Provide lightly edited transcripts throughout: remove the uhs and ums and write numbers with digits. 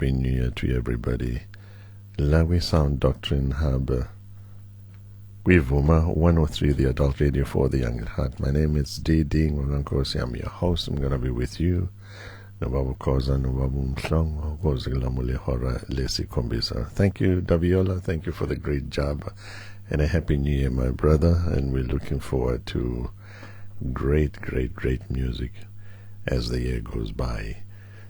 Happy New Year to everybody. Lawi Sound Doctrine Hub. Wivuma 103, the adult radio for the young at heart. My name is D.D. Ngogankosi. I'm your host. I'm going to be with you. Nobabu Koza, Nobabu Mhlong, Kozilamule Hora, Lesi Kombisa. Thank you, Daviola. Thank you for the great job. And a Happy New Year, my brother. And we're looking forward to great music as the year goes by.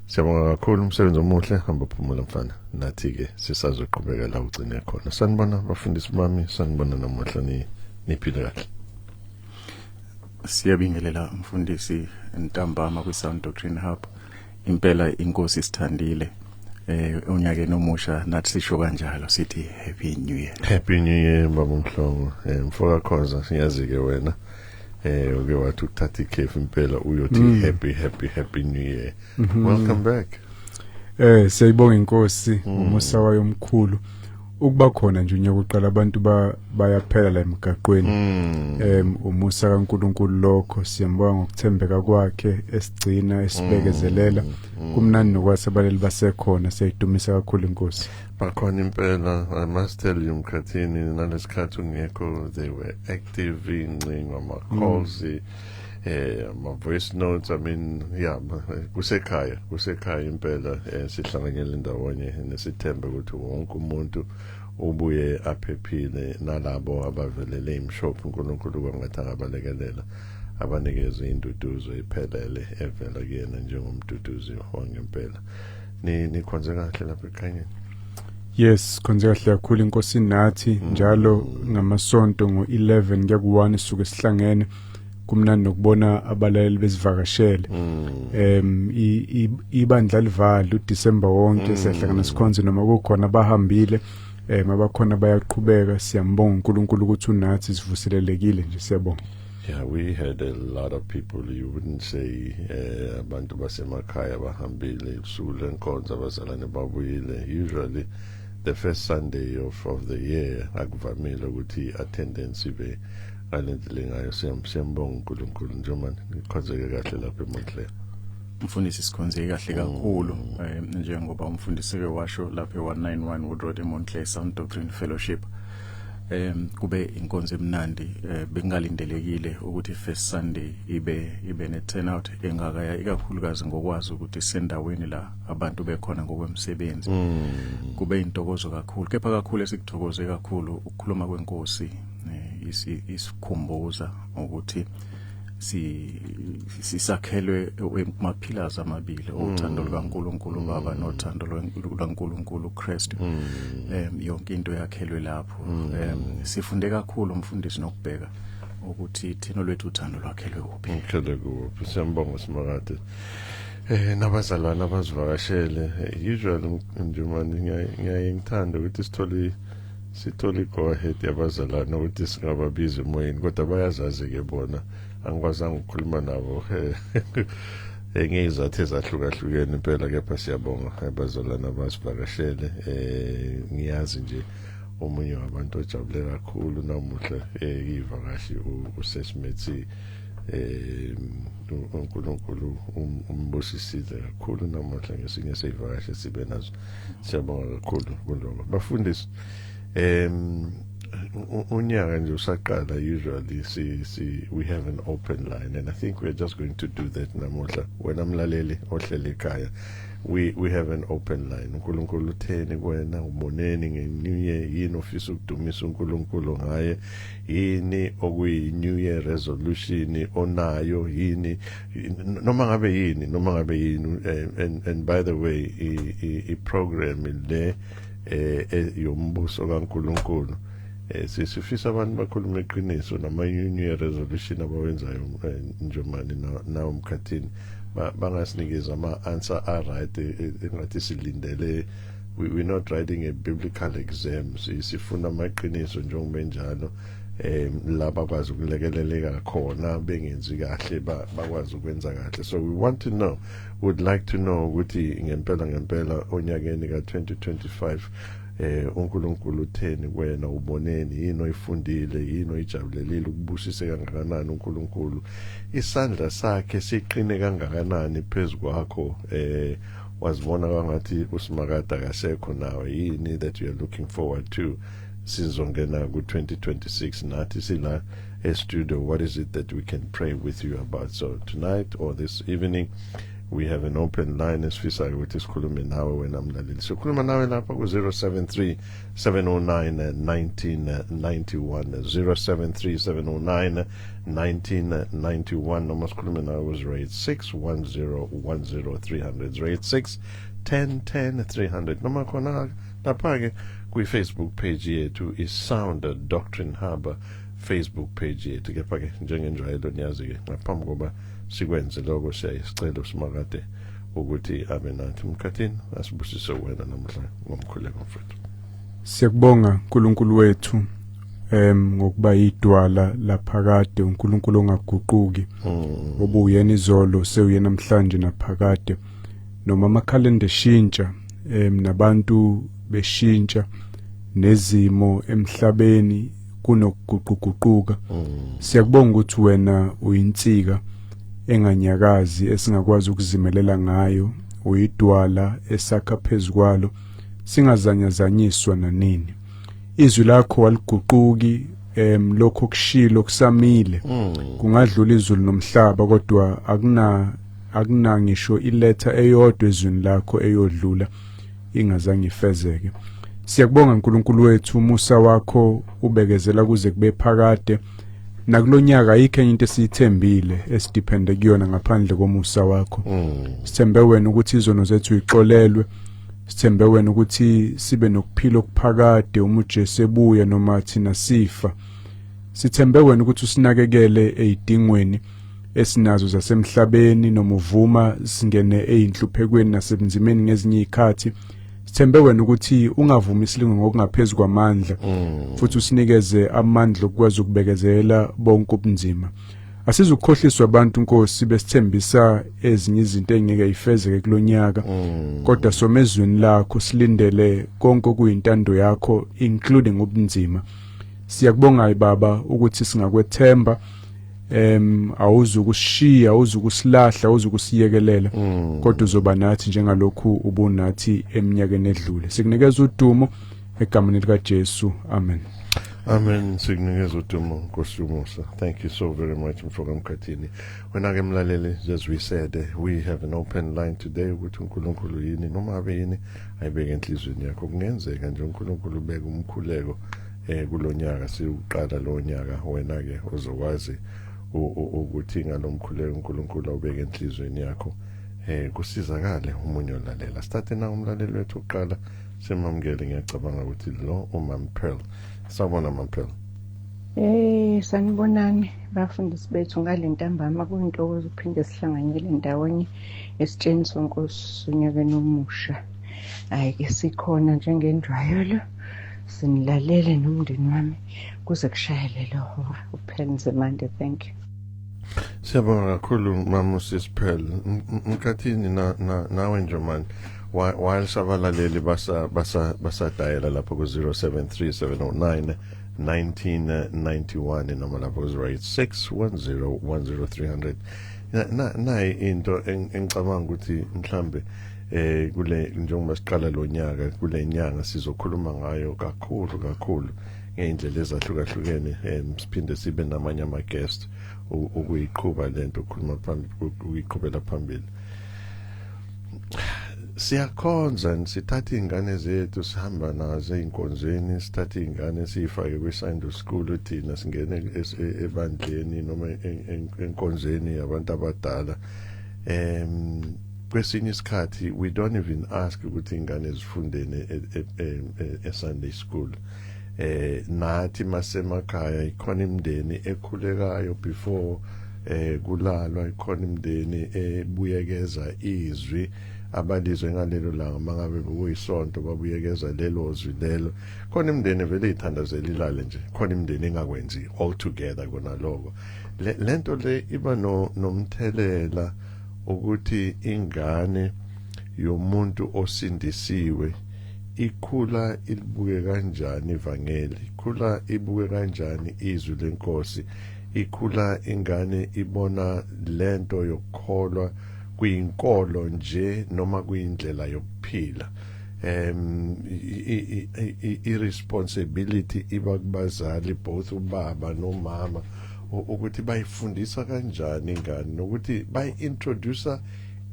Siyabonga kakhulu umsebenzi omuhle hamba phumula mfana nathi ke sisazoqhubeka la ugcine khona. Sanibona bafundisi bami, sanibona namuhla niphile kahle. Siyabingelela mfundisi Ntambama kwi Sound Doctrine Hub. Impela inkosi isithandile. Unyakeni omusha nathi sisho kanjalo sithi Happy New Year. Happy New Year baba Mhlongo. Mfoka Khoza siyazi ke wena. Uke wathi uthatha ikhefu impela uyothi happy new year. Welcome back. Siyayibonga inkosi umusa wayo omkhulu ukuba khona nje unyaka uqala abantu bayaphela la emgaqweni. Umusa kaNkuluNkulu lokho siyambonga ngokuthembeka kwakhe esigcina esibekezelela kumnandi nokwasebaleli basekhona siyidumisa kakhulu inkosi. Bakhona impela, I must tell you mkhathini nalesikhathi ungekho, they were active ingcingo ama-calls, ama-voice notes. I mean, yeah, kusekhaya impela sihlanganyele ndawonye nesithembe ukuthi wonke umuntu ubuye aphephile nalabo abavelele imshophu uNkulunkulu kwangathi angabalekelela abanikeze induduzo iphelele evela kuyena njengomduduzi wangempela. Nikhonze kahle lapha ekhanyeni? Yes, khonze kahle kakhulu inkosi nathi njalo ngamasonto ngo-11 kuya ku-1 suke sihlangene kumnandi nokubona abalaleli besivakashele. Ibandla livala uDisemba wonke siyahlangana sikhonze noma kukhona abahambile mabakhona bayaqhubeka. Siyambonga uNkulunkulu ukuthi unathi sivuselelekile nje siyabonga. Yeah, we had a lot of people. You wouldn't say abantu basemakhaya bahambile usuku lenkonzo abazalwane babuyile. Usually the first Sunday of the year akuvamile ukuthi attendance ibe ngalendlela ngayo. Siyambonga uNkulunkulu njengoba nikhonzeke kahle lapha eMontclair. Mfundisi sikhonzeke kahle kakhulu njengoba umfundisi ke washo lapha e191 Wood Road eMontclair Sound Doctrine Fellowship. Kube inkonzo emnandi bengalindelekile ukuthi first Sunday ibe ne turnout engakaya ikakhulukazi ngokwazi ukuthi sendaweni la abantu bekhona ngokwemsebenzi. Kube intokozo kakhulu kepha kakhulu esikuthokoze kakhulu ukukhuluma kwenkosi isikhumbuza ukuthi sisakhelwe emapillars amabili uthando lukaNkulunkulu Baba nothando lukaNkulunkulu Christ. Yonke into yakhelwe lapho. Sifunde kakhulu umfundisi nokubheka ukuthi thina lwethu uthando lwakhelwe kuphi. Siyambonga simakade. Nabazalwana abazivakashele usually njemani ngiyaye ngithanda ukuthi sithole go ahead yabazalwana ukuthi singababiza emoyeni kodwa bayazazi ke bona. Angikwazanga ukukhuluma nabo ngezathu ezahlukahlukene impela kepha siyabonga abazalwana abasivakashele. Ngiyazi nje omunye wabantu ojabule kakhulu namuhla ivakashi uSesimethi uNkulunkulu umbusisile kakhulu namuhla ngesinye seyivakashi sibe nazo. Siyabonga kakhulu kuloko bafundisi. Unyaka nje usaqala usually we have an open line and I think we're just going to do that namuhla. Wena mlaleli ohlele ekhaya, we have an open line. uNkulunkulu utheni kuwena, uboneni nge-New Year, yini ofisa ukudumisa uNkulunkulu ngaye, yini okuyi-New Year resolution onayo, yini noma ngabe yini. And by the way i-program le yombuso kaNkulunkulu sifisa abantu bakhuluma iqiniso nama-New Year resolution abawenzayo njomani nawo mkhathini bangasinikeza ama-answer right engathi silindele. We're not writing a biblical exam. Sifuna amaqiniso njengoba njalo laba bakwazi ukulekeleleka khona bengenzi kahle bakwazi ukwenza kahle. So would like to know ukuthi ngempela onyakeni ka-2025 uNkulunkulu utheni kuwena, uboneni, yini oyifundile, yini oyijabulelile, ukubusise kangakanani uNkulunkulu, isandla sakhe siqine kangakanani phezu kwakho, wazibona kwangathi uSimakade akasekho nawe yini that you are looking forward to sizongena ku-2026 nathi sila studio, what is it that we can pray with you about? So tonight or this evening we have an open line esifisa ukuthi sikhulume nawe wena mlaleli. So khuluma nawe lapha ku-073 709 1991 073 709 1991 noma sikhulume nawe ku-086 1010 300 086 1010 300 noma khona lapha-ke kwi-Facebook page yethu i-Sound Doctrine Hub Facebook page yethu. Kepha-ke njengenjwayelo niyazi-ke ngaphambi koba sikwenze lokho siyayisicela uSimakade ukuthi abe nathi emkhathini asibusise wena namhla ngomkhuleko mfethu. Siyakubonga uNkulunkulu wethu ngokuba idwala laphakade, uNkulunkulu ongaguquki obuyena izolo sewuyena namhlanje naphakade, noma amakhalenda eshintsha nabantu beshintsha nezimo emhlabeni kunokuguquguquka. Siyakubonga ukuthi wena uyinsika enganyakazi esingakwazi ukuzimelela ngayo, uyidwala esakha phezukwalo singazanyazanyiswa nanini. Izwi lakho waliguquki lokho kushilo kusamile kungadlula izulu nomhlaba, kodwa akuna ngisho iletha eyodwa ezwini lakho eyodlula ingazange ifezeke. Siyakubonga uNkulunkulu wethu, umusa wakho ubekezela kuze kube phakade, nakulonyaka ayikho into esithembile esidepende kuyona ngaphandle komusa wakho. Sithembe wena ukuthi izono zethu ixolelwe, sithembe wena ukuthi sibe nokuphila okuphakade uma uJesu ebuya noma thina sifa. Sithembe wena ukuthi usinakekele ezidingweni esinazo zasemhlabeni noma uvuma singene einhluphekweni nasebunzimeni ngezinye izikhathi. Sithembe wena ukuthi ungavumi isilingo ngokungaphezulu kwamandla, futhi usinikeze amandla okwazi ukubekezela bonke ubunzima. Asizukukhohliswa abantu Nkosi besithembisa ezinye izinto engeke ifezeke kulonyaka, kodwa somezweni lakho silindele konke okuyintando yakho including ubunzima. Siyakubonga Baba ukuthi singakwethemba, awuzukushiya, awuzukusilahla, awuzukusiyekelela, kodwa uzoba nathi njengalokhu ubunathi eminyakeni edlule. Sikunikeza udumo egameni lika Jesu. Amen. Amen. Sikunikeza udumo Nkosi umusa. Thank you so very much mfoka mkhathini. Wena-ke mlaleli, as we said, we have an open line today ukuthi uNkulunkulu yini noma abe yini ayibeke enhlizweni yakho. Kungenzeka nje uNkulunkulu ubeke umkhuleko kulonyaka siuqala lo nyaka, wena-ke uzokwazi ukuthi ngalomkhuleko uNkulunkulu awubeke enhlizweni yakho kusizakale umunye olalela. Start na umlaleli wethu uqala simamukele. Ngiyacabanga ukuthi lo uMam Pearl. Sawubona Mam Pearl. Sanibonani bafundisi bethu ngalentambama, kuyintokozo ukuphinde sihlanganyele ndawonye esitsheni sonkosi unyakeni omusha. Ke sikhona njengenjwayelo, sinilalele nomndeni wami kuze kushayele lo uphenze manje. Thank you. Siyabonga kakhulu Mama Sis Pearl. Mkhathini nawe nje man, while sabalaleli basadayela lapho ku 073 709 1991 noma lapho ku 086 10 300. Nayi into engicabanga ukuthi mhlambe kule njengoba siqala lo nyaka kule nyanga sizokhuluma ngayo kakhulu ngeindlela ezahlukahlukene, siphinde sibe namanye ama guest ukuyiqhuba lento ukukhuluma phambili, ukuyiqhubela phambili. Siyakhonza sithatha ingane zethu sihamba nazo einkonzweni, sithatha ingane sifake kwi-Sunday school, thina singene ebandleni noma enkonzweni yabantu abadala. Kwesinye isikhathi we don't even ask ukuthi ingane zifundene e-Sunday school. Nathi masemakhaya ikhona imndeni ekhulekayo before kulalwa, ikhona imndeni ebuyekeza izwi abalizwe ngalelo langa mangabe bekuyisonto babuyekeza lelo zwi lelo. Khona imndeni vele ithandazela ilale nje, khona imndeni engakwenzi all together kona lokho. Lento le iba nomthelela ukuthi ingane yomuntu osindisiwe ikhula ilibuke kanjani ivangeli, ikhula ibuke kanjani izwi lenkosi, ikhula ingane ibona lento yokukholwa kuyinkolo nje noma kuyindlela yokuphila. Irresponsibility iba kubazali, both ubaba nomama, ukuthi bayifundisa kanjani ingane nokuthi bayi-introducer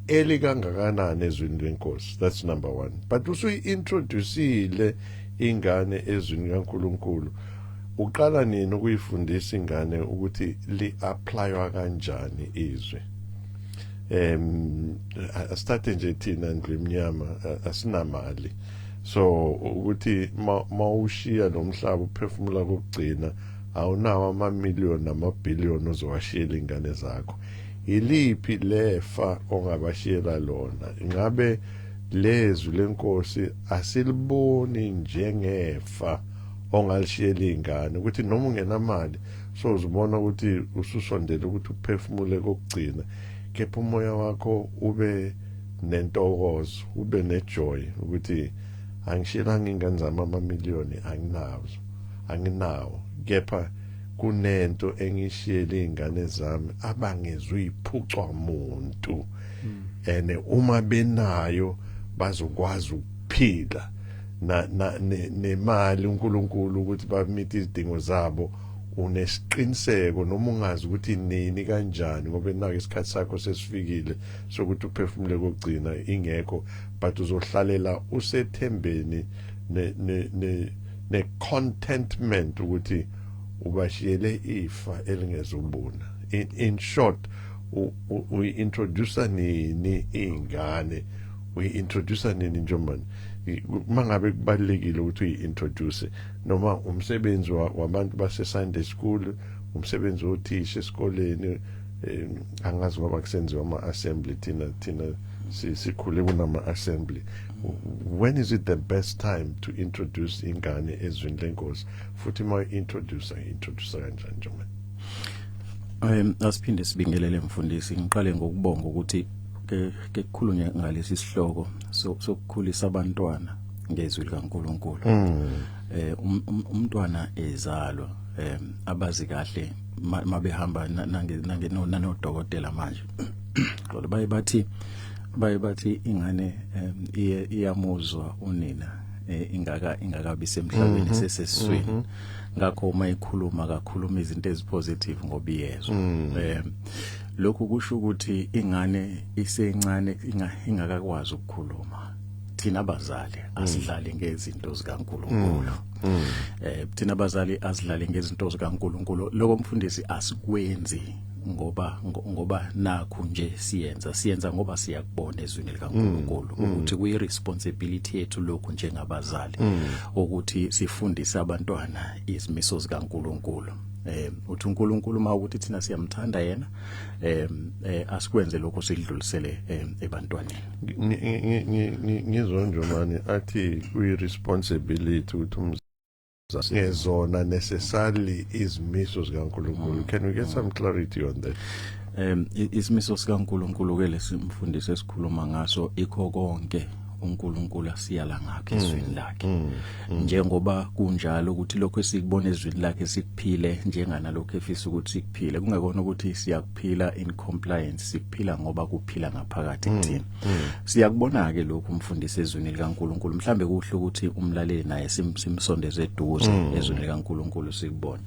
early kangakanani ezwini lenkosi. That's number one. But usuyi-introduceile ingane ezwini kaNkulunkulu, uqala nini ukuyifundisa ingane ukuthi li-applywa kanjani izwi? Asithathe nje thina ndlu emnyama asinamali, so ukuthi mawushiya lo mhlaba uphefumula kokugcina awunawo amamiliyoni namabhiliyoni ozowashiyela ingane zakho. Iliphi lefa ongabashiyela lona? Ngabe lezwi lenkosi asiliboni njengefa ongalishiyela ingane ukuthi noma ungenamali so uzibona ukuthi ususondela ukuthi uphefumule kokugcina, kepha umoya wakho ube nentokozo, ube nejoy ukuthi angishiyelanga ingane zami amamiliyoni, anginawo, kepha kunento engishiyela ingane zami abangezuyiphucwa muntu, ene uma benayo bazokwazi ukuphila nemali uNkulunkulu ukuthi bamite izidingo zabo. Unesiqiniseko noma ungazi ukuthi nini kanjani, ngoba naku isikhathi sakho sesifikile sokuthi uphefumule kokugcina ingekho, but uzohlalela usethembeni ne-contentment ukuthi ubashiyele ifa elingezubuna. In short, uyi-introducer nini ingane, uyi-introducer nini njengoba mangabe kubalekile ukuthi uyi-introduce, noma umsebenzi wabantu base-Sunday school, umsebenzi wothisha esikoleni, angazi ngoba kusenziwa ama-assembly, thina sikhule kunama-assembly. When is it the best time to introduce ingane ezwini lenkosi? Futhi ma introduce kanjani njengoba? Asiphinde sibingelele mfundisi. Ngiqale ngokubonga ukuthi ke kukhulunywa ngalesi sihloko sokukhulisa abantwana ngezwi likaNkulunkulu. Umntwana ezalwa abazi kahle mabehamba nanodokotela manje. Kodwa bayibathi ingane iyamuzwa unina ingakabi semhlabeni sesesiswini. Ngakho uma ikhuluma kakhuluma izinto ezipositive ngoba iyezwa. Lokhu kusho ukuthi ingane isencane ingakakwazi ukukhuluma. Thina abazali asidlali ngezinto zikaNkulunkulu. Thina abazali asidlali ngezinto zikaNkulunkulu. Lokho mfundisi asikwenzi ngoba nakho nje siyenza ngoba siyakubona ezwini likaNkulunkulu ukuthi kuyi responsibility yethu lokho njengabazali ukuthi sifundise abantwana izimiso zikaNkulunkulu. Uthi uNkulunkulu mawukuthi thina siyamthanda yena, asikwenze lokho sidlulisele ebantwaneni. Ngizwa nje manje athi kuyi responsibility ukuthi ngezona necessarily izimiso zikaNkulunkulu. Can we get some clarity on that? Izimiso zikaNkulunkulu ke lesimfundisi esikhuluma ngaso ikho konke uNkulunkulu asiyala ngakho ezwini lakhe. Njengoba kunjalo ukuthi lokho esikubona ezwini lakhe sikuphile njenganalokho efisa ukuthi sikuphile, kungekona ukuthi siyakuphila in compliance, sikuphila ngoba kuphila ngaphakathi kuthina. Siyakubona ke lokho umfundisi ezwini likaNkulunkulu. Mhlambe kuhle ukuthi umlaleli naye simsondeze eduze ezwini likaNkulunkulu sikubona.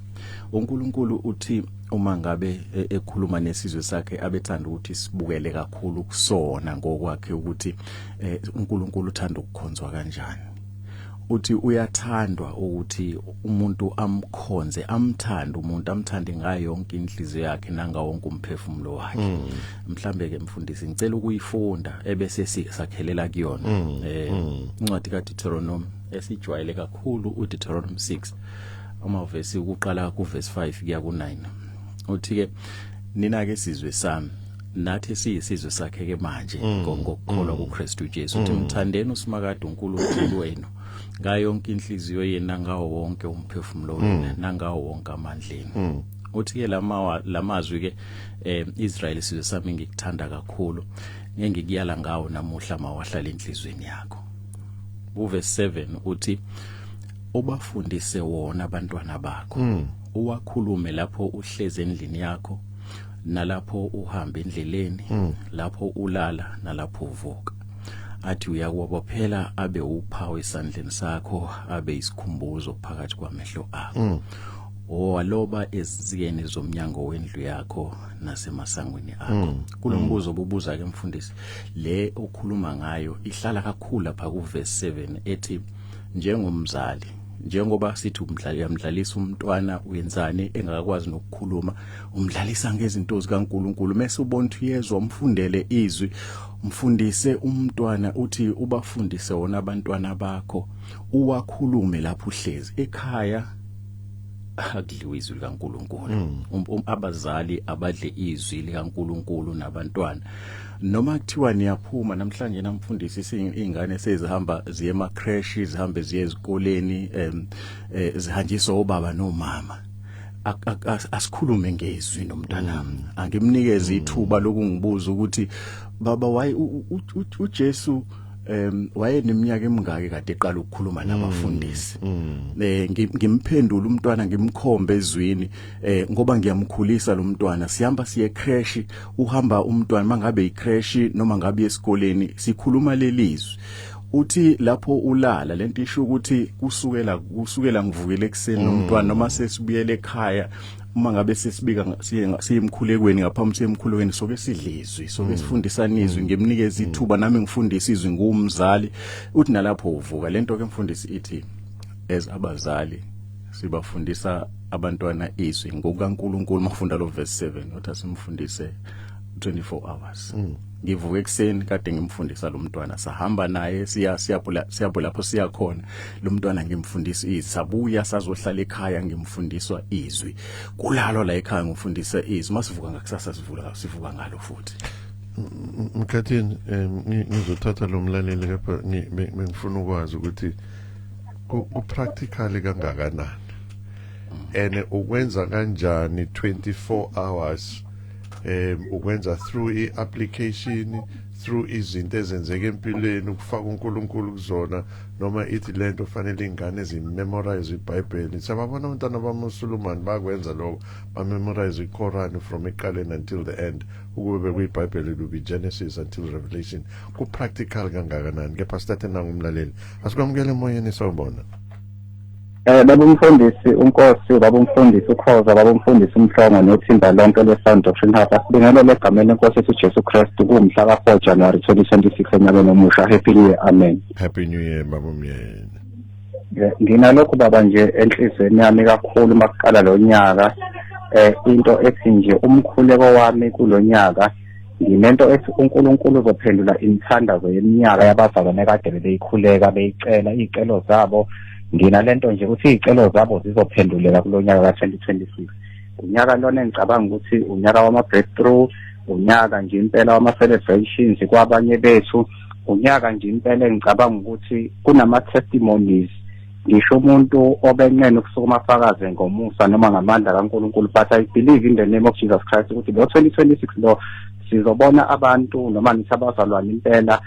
uNkulunkulu uthi uma ngabe ekhuluma nesizwe sakhe abethanda ukuthi sibukele kakhulu kusona ngokwakhe ukuthi uNkulunkulu uthanda ukukhonzwa kanjani. Uthi uyathandwa ukuthi umuntu amkhonze, amthande umuntu, amthande ngayo yonke inhliziyo yakhe nangawo wonke umphefumulo wakhe. Mhlambe ke mfundisi ngicela ukuyifunda ebese sakhelela kuyona. Incwadi kaDeuteronomy esijwayele kakhulu uDeuteronomy 6 amavesi ukuqala kuverse 5 kuya ku9. Uthi ke nina ke sizwe sami nathi siyisizwe sakhe ke manje ngokukholwa kuKristu Jesu. Uthi mthandeni uSimakade uNkulunkulu wenu ngayo yonke inhliziyo yenu ngawo wonke umphefumulo wenu nangawo wonke amandleni. Uthi ke lamazwi ke Israel sizwe sami ngikuthanda kakhulu ngengikuyala ngawo namuhla mawahlala enhlizweni yakho. Uverse 7 uthi ubafundise wona abantwana bakho, uwakhulume lapho uhleze endlini yakho, nalapho uhamba endleleni lapho ulala nalapho uvuka athi uyakubophela abe uphawu esandleni sakho abe isikhumbuzo phakathi kwamehlo akho owaloba eziziyeni zomnyango wendlu yakho nasemasangweni akho kulombuzo obubuza ke mfundisi le okhuluma ngayo ihlala kakhulu lapha ku verse 7 ethi njengomzali njengoba sithi umdlalisa umntwana uyenzani engakwazi nokukhuluma umdlalisa ngezinto zikaNkuluNkulu mase ubona ukuthi uyezwa umfundele izwi umfundise umntwana uthi ubafundise wona abantwana bakho uwakhulume lapho uhlezi ekhaya akudliwe izwi likaNkuluNkulu abazali abadle izwi likaNkuluNkulu nabantwana noma kuthiwa niyaphuma namhlanje namfundisi izingane sezihamba ziye ema crash zihambe ziye ezikoleni zihanjiswa obaba nomama asikhulume ngezwi nomntanami angimnikeze ithuba lokungibuza ukuthi baba waye uJesu wayeneminyaka emingaki kade eqala ukukhuluma nabafundisi ngimphendula umntwana ngimkhombe ezwini ngoba ngiyamkhulisa lo mntwana sihamba siye crash uhamba umntwana mangabe icrash noma ngabe esikoleni sikhuluma lelizwi uthi lapho ulala lento isho ukuthi kusukela ngivukele ekseni nomntwana noma sesibuyele ekhaya uma ngabe sesibika siyemkhulekweni ngaphambi siyemkhulekweni soke sidlizwi soke sifundisana izwi ngemnikeza ithuba nami ngifundisa izwi ngumzali uthi nalapho uvuka lento ke mfundisi ithi as abazali sibafundisa abantwana izwi ngokuNkulunkulu mafunda lo verse 7 uthi simfundise 24 hours ngivuka ekseni kade ngimfundisa lo mntwana sahamba naye siyapho lapho siya khona lo mntwana ngimfundisa izwi sabuya sazohlala ekhaya ngimfundiswa izwi kulalo la ekhaya ngifundisa izwi masivuka ngakusasa sivuka ngalo futhi Mkhathini ngizothatha lo mlaleli lapha ngifuna ukwazi ukuthi ku-practically kangakanani and ukwenza kanjani 24 hours ukwenza through i-application through izinto ezenzeke empilweni ukufaka uNkulunkulu kuzona noma ithi lento fanele ingane zimemorize iBhayibheli sababona abantwana bamaSulumane bakwenza lokho bamemorize iQuran from eqaleni until the end ukube kuyiBhayibheli lubi Genesis until Revelation ku practical kangakanani ke pastor nangumlaleli asikwamukele emoyeni sawubona baba umfundisi unkosi baba umfundisi ukhoza baba umfundisi umhlongo nothimba lonke leSound Doctrine House asibingelele legameni lenkosi yethu Jesu Kristu kumhla ka4 January 2026 enyakeni omusha happy new year amen happy new year baba umyeni nginalokho baba nje enhlizweni yami kakhulu makuqala lo nyaka into ethi nje umkhuleko wami kulonyaka nginento ethi uNkulunkulu uzophendula imithandazo yeminyaka yabazalwane kade beyikhuleka beyicela izicelo zabo nginalento nje ukuthi izicelo zabo zizophenduleka kulonyaka ka2026 unyaka lona engicabanga ukuthi unyaka wama breakthrough unyaka nje impela wama celebrations kwabanye bethu unyaka nje impela engicabanga ukuthi kunama testimonies ngisho umuntu obenqene ukusukuma afakaze ngomusa noma ngamandla kaNkulunkulu but I believe in the name of Jesus Christ ukuthi lo 2026 lo sizobona abantu noma nisabazalwane impela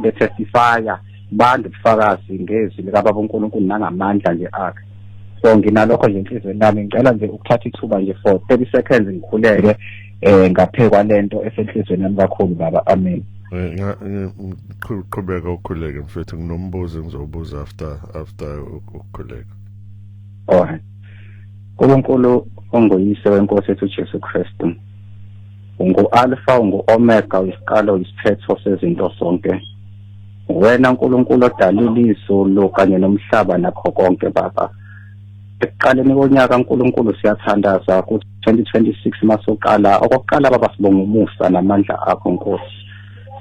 betestifya bantu bufakazi ngezwi likaBaba uNkulunkulu nangamandla nje akhe so nginalokho nje enhlizweni nami ngicela nje ukuthatha ithuba nje for 30 seconds ngikhuleke ngaphekwa lento esenhlizweni nami kakhulu baba amen qhubeka ukhuleke mfethu nginombuzo ngizobuza after ukukhuleka uNkulunkulu ongoyise wenkosi yethu Jesu Kristu ungu-alpha ungu-omega uyisiqalo uyisiphetho sezinto zonke wena uNkulunkulu odalile izulu kanye nomhlaba nakho konke baba ekuqaleni konyaka uNkulunkulu siyathandaza ku 2026 masoqala okokuqala baba sibonga umusa namandla akho Nkosi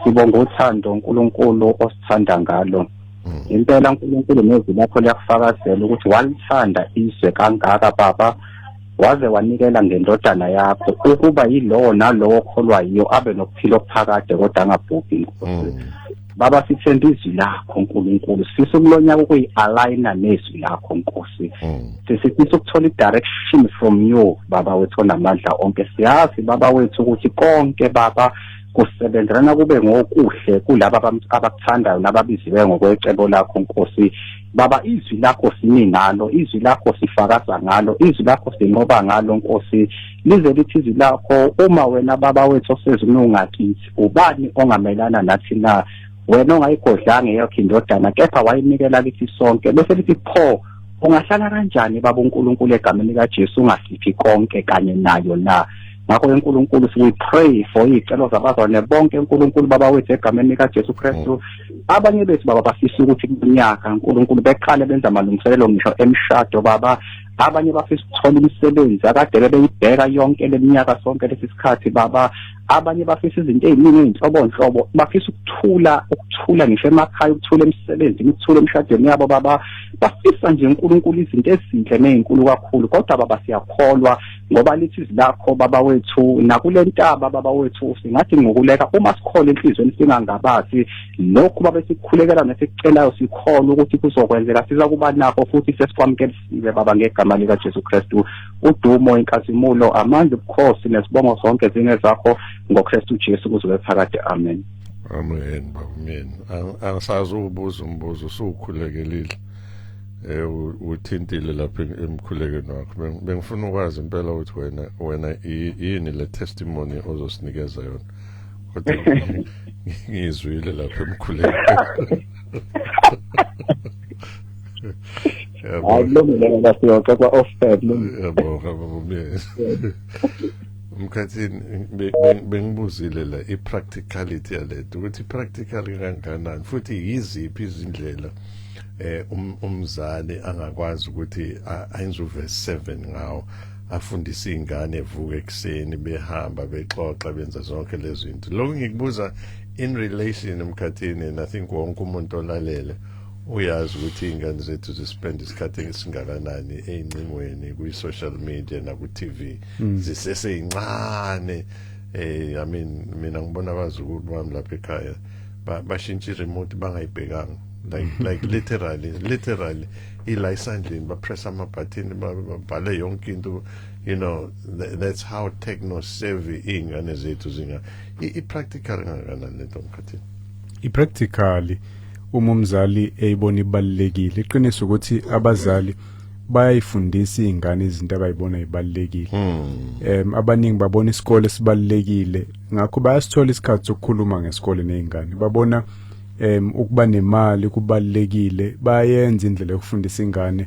sibonga uthando uNkulunkulu osithanda ngalo impela uNkulunkulu nezwi lakho liyakufakazela ukuthi walithanda izwe kangaka baba waze wanikela ngendodana yakho ukuba yilowo nalowo okholwa yiyo abe nokuphila okuphakade kodwa angabhubhi Nkosi baba sithemba izwi lakho uNkulunkulu sifisa ukulonyaka ukuyi-aligna nezwi lakho Nkosi sifisa ukuthola i-direction from you baba wethu onamandla onke siyazi baba wethu ukuthi konke baba kusebenzelana kube ngokuhle kulabo abakuthandayo nababiziwe ngokwecebo lakho Nkosi baba izwi lakho simi ngalo, izwi lakho sifakaza ngalo, izwi lakho sinqoba ngalo Nkosi, lize lithi izwi lakho uma wena baba wethu osezulwini ungakithi ubani ongamelana nathi na, wena ongayigodlanga yakho indodana kepha wayinikela kithi sonke, bese lithi pho ungahlala kanjani baba uNkulunkulu egameni likaJesu ungasiphi konke kanye nayo na. Ngakho uNkulunkulu we pray for icelo zabazalwane bonke uNkulunkulu baba wethu egameni likaJesu Kristu. Abanye bethu baba bafisa ukuthi kunyaka uNkulunkulu beqale benza amalungiselelo ngisho emshado baba, abanye bafisa ukuthola imisebenzi akade beyibheka yonke leminyaka sonke lesisikhathi baba, abanye bafisa izinto eziningi inhlobonhlobo, bafisa ukuthula ngisho emakhaya, ukuthula emsebenzini, ukuthula emshadweni yabo baba, bafisa nje uNkulunkulu izinto ezinhle nezinkulu kakhulu. Kodwa baba siyakholwa ngoba lithi izwi lakho baba wethu nakule ntaba baba wethu singathi ngokuleka uma sikhola enhlizweni singangabathi lokhu baba sikukhulekela nesicelayo sikholwa ukuthi kuzokwenzeka, siza kuba nakho futhi sesikwamkelisile baba ngegama lika Jesu Kristu. Udumo, inkazimulo, amandla, ubukhosi nesibongo sonke zine zakho ngoKristu Jesu kuze phakade. Amen. Amen baba. Amen. Angisazi ubuza umbuzo usukhulekelile. Uthintile lapha emkhulekweni wakho. Bengifuna ukwazi impela ukuthi wena yini le testimony ozosinikeza yona. Kodwa ngizwile lapha emkhulekweni. Lo siyoke kwa offset lo. Yabo Mkhathini bengibuzile la ipracticality yalethu ukuthi practically kangakanani futhi yiziphi izindlela umzali angakwazi ukuthi ayenze uverse 7 ngawo afundise ingane evuka ekseni behamba bexoxa benza zonke lezi zinto. Lokho ngikubuza in relation Mkhathini, and I think wonke umuntu olalele uyazi ukuthi ingane zethu zispend isikhathi esingakanani ezincingweni kwi-social media na ku-TV ziseseyincane. I mean mina ngibona abazukulu bami lapha ekhaya bashintsha i-remote bangayibhekanga like literally ila isandleni bapress ama-button babhale yonke into, you know, that's how techno savvy ingane zethu zinga i-practical kangakanani lento Mkhathini? I-practically uma umzali eyibona ibalekile, iqiniso ukuthi abazali bayayifundisa izingane izinto abayibona ibalekile. Abaningi babona isikole sibalekile, ngakho bayasithola isikhathi sokukhuluma ngesikole nezingane. Babona ukuba nemali kubalekile, bayenza indlela yokufundisa ingane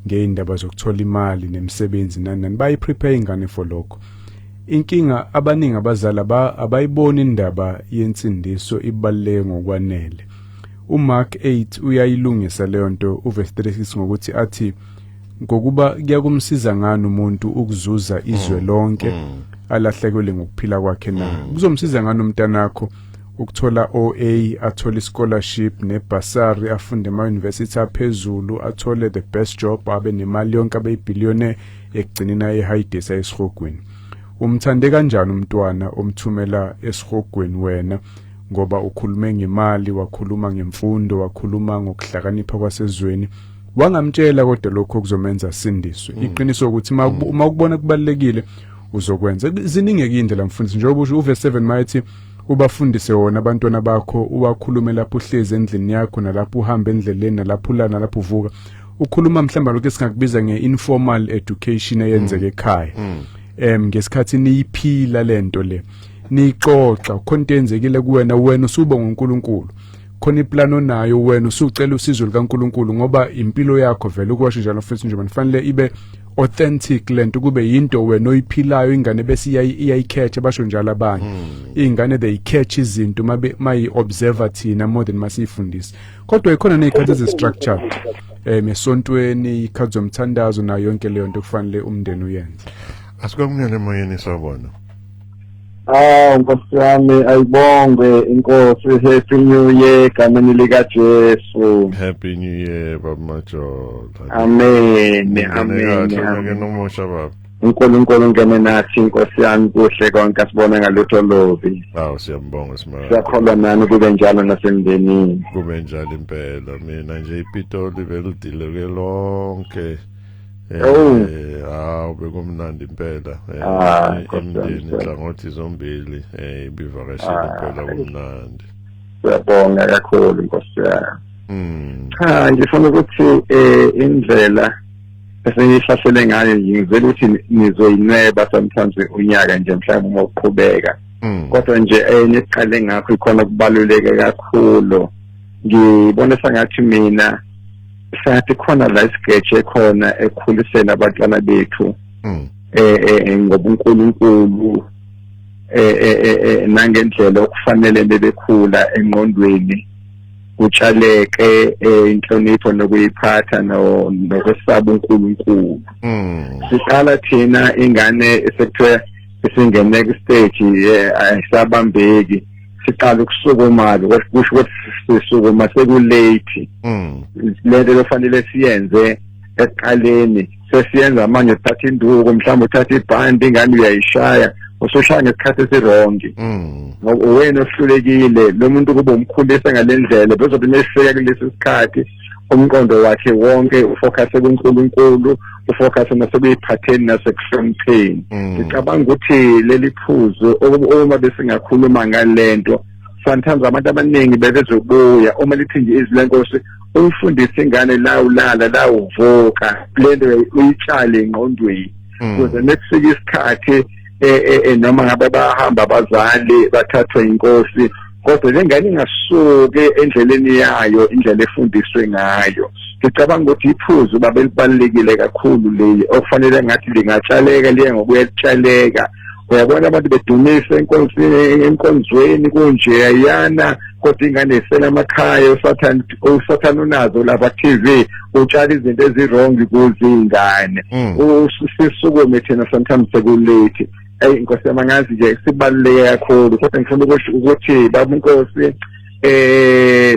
ngeindaba zokuthola imali nemisebenzi nani, bayiprepare ingane for lokho. Inkinga abaningi abazali abayibona indaba yensindiso ibaleke ngokwanele. uMark 8 uyayilungisa leyo nto uverse 36 ngokuthi athi ngokuba kuyakumsiza ngani umuntu ukuzuza izwe lonke alahlekelwe ngokuphila kwakhe na. Kuzomsiza ngani umntanakho ukuthola OA, athola scholarship nebasari, afunde ema-university aphezulu, athole the best job, abe nemali yonke, abe yibillionaire ekugcinina ehayidesa esihogweni. Umthande kanjani umntwana omthumela esihogweni wena ngoba ukhulume ngemali, wakhuluma ngemfundo, wakhuluma ngokuhlakanipha kwasezweni, wangamtshela kodwa lokho kuzomenza sindiswe. Iqiniso ukuthi uma ukubona kubalekile uzokwenza. Ziningi indlela mfundisi njengoba usho uverse 7 mayithi ubafundise wona abantwana bakho, uwakhulume lapho uhlezi endlini yakho nalapho uhamba endleleni nalapho ulala nalapho uvuka. Ukhuluma mhlamba lokho esingakubiza nge-informal education eyenzeka ekhaya. Ngesikhathi niyiphila lento le, nixoxa konke enzekile kuwena, wena usuba ngoNkulunkulu. Khona iplano nayo wena usucela usizo likaNkulunkulu ngoba impilo yakho vele ukwasho njalo futhi nje manifanele ibe authentic lento, kube yinto wena oyiphilayo. Ingane bese iyayicatch, basho njalo abanye ingane they catch izinto mayi observer thina more than masifundisa. Kodwa ikhona nezikhathi ezistructured esontweni, ikhathi zomthandazo nayo yonke leyo nto kufanele umndeni uyenze. Asikwamukele emoyeni sabona. Nkosi yami ayibonge inkosi. Happy New Year egameni lika Jesu. Happy New Year baba Majola. Amen. Amen. Nomusha baba. uNkulunkulu ngene nathi inkosi yami kuhle konke asibone ngalutho lobi. Siyambonga simara. Siyakholwa nani kube njalo nasemndenini. Kube njalo impela. Mina nje iPitoli veludile lonke. Bekumnandi impela. Emndeni hlangothi zombili ibivakashile impela kumnandi. Siyabonga kakhulu inkosi yami. cha ngifuna ukuthi indlela esengihlahlele ngayo ngizele ukuthi nizoyinweba sometimes unyaka nje mhlawumbe uma uqhubeka kodwa nje nesiqale ngakho ikhona kubaluleke kakhulu ngibona sengathi mina sathi khona la isketch ekhona ekhulisela abantwana bethu ngoba uNkulunkulu nangendlela okufanele bebekhula engqondweni kutshaleke inhlonipho nokuyiphatha nokwesaba uNkulunkulu. Siqala thina ingane esekuthiwa esingene next stage ayisabambeki siqala ukusukuma kusho ukuthi sisukuma sekulate lento lofanele siyenze eqaleni sesiyenza manje uthatha induku mhlawumbe uthatha ibhandi ingane uyayishaya usushaya ngesikhathi esirongi ngoba wena ohlulekile lo muntu kube umkhulisa ngalendlela bezobe nesifika kulesi sikhathi umqondo wakhe wonke ufocus kuNkulunkulu ufocus nasekuyiphatheni nasekuhlonipheni ngicabanga ukuthi leli phuzu uma besingakhuluma ngalento sometimes abantu abaningi bebezobuya uma lithi nje izwi lenkosi umfundisi ingane la ulala la uvuka lento uyitshale engqondweni ukuze nekufika isikhathi noma ngabe bahamba abazali bathathwe inkosi kodwa lengane ingasuke endleleni yayo indlela efundiswe ngayo ngicabanga ukuthi iphuzu babelibalekile kakhulu leyi okufanele ngathi lingatshaleka liye ngokuyetshaleka uyabona abantu bedumisa enkonzweni kunje ayana kodwa ingane isela emakhaya usathana unazo lapha TV utshala izinto ezirong kuzingane usisukume thina sometimes sekulate inkosi yamangazi nje sibaluleke kakhulu kodwa ngifuna ukuthi baba inkosi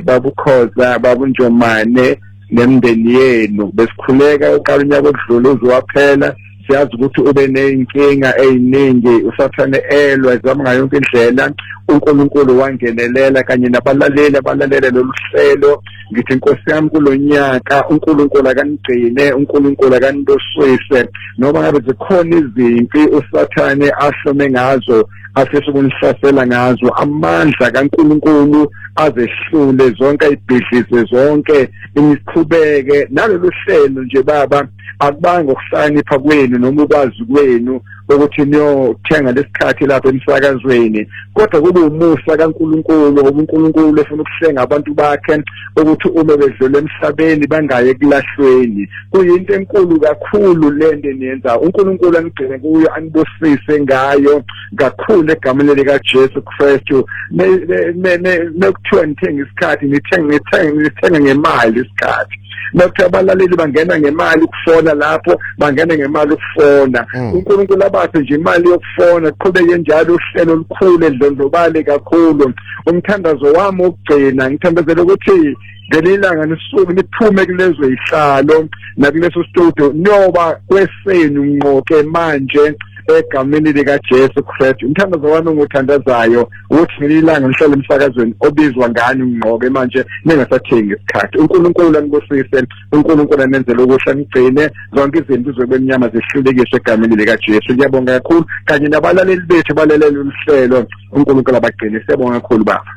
babukhoza babunjomane nemndeni yenu besikhuleka uqala unyaka odlule uzowaphela siyazi ukuthi ube nenkinga eziningi usathane elwa ezama ngayo yonke indlela uNkulunkulu wangenelela kanye nabalaleli abalalela lolu hlelo ngithi inkosi yami kulonyaka uNkulunkulu akanigcine uNkulunkulu akanidoswise noma ngabe zikhona izimpi usathane ahlome ngazo afisa ukunihlasela ngazo amandla kaNkulunkulu azehlule zonke izibhidlize zonke imiqhubeke nalolu hlelo nje baba akubanga ukuhlonipha kwenu noma ukwazi kwenu ukuthi niyothenga lesikhathi lapha emsakazweni kodwa kube umusa kaNkulunkulu ngoba uNkulunkulu efuna ukuhlenga abantu bakhe ukuthi uma bedlule emhlabeni bangaye kulahlweni kuyinto enkulu kakhulu lento niyenza uNkulunkulu anigcine kuyo anibosise ngayo kakhulu egameni lika Jesu Kristu nekuthiwa nithenga isikhathi nithenga ngemali isikhathi Nokho abalaleli bangena ngemali ukufona lapho bangena ngemali ukufona uNkulunkulu abathe nje imali yokufona qhubeke njalo uhlelo olukhulu edlondlobale kakhulu umthandazo wami ukugcina ngithembezela ukuthi ngelilanga nisuku niphume kulezo ihlalo nakuleso studio nyoba kwesenu ngqoke manje egameni lika Jesu Kristu umthandazo wami ngothandazayo ukuthi ngelilanga nihlale emsakazweni obizwa ngani ngqoke manje ningasathengi isikhathi uNkulunkulu anibusise uNkulunkulu anenzele ukuthi angigcine zonke izinto zokwenyama zihlulekiswe egameni lika Jesu ngiyabonga kakhulu kanye nabalaleli bethu balalela uhlelo uNkulunkulu abagcine siyabonga kakhulu baba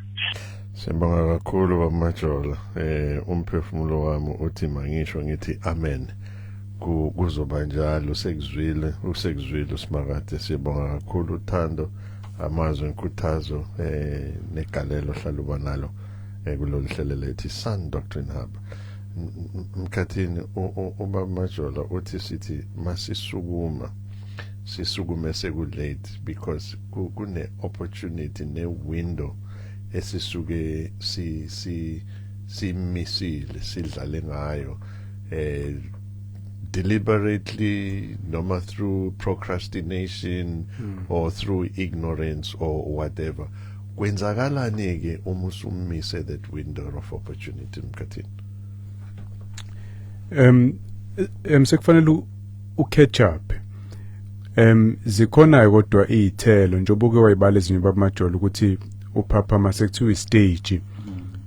Siyabonga kakhulu bamajola umphefumulo wami uthi mangisho ngithi amen kuzoba njalo sekuzwile uSimakade siyabonga kakhulu uthando amazwi enkuthazo negalelo hlala uba nalo kulolu hlelo lethi Sun Doctrine Hub mkhathini ubaba Majola uthi sithi masisukume sekulate because kune opportunity ne window esisuke simisile sidlale ngayo deliberately noma through procrastination or through ignorance or whatever kwenzakalani ke uma usumise that window of opportunity mkhathini sekufanele catch up zikhona kodwa izithelo njengoba uke wayibala ezinye babamajola ukuthi uphapha masekuthiwa stage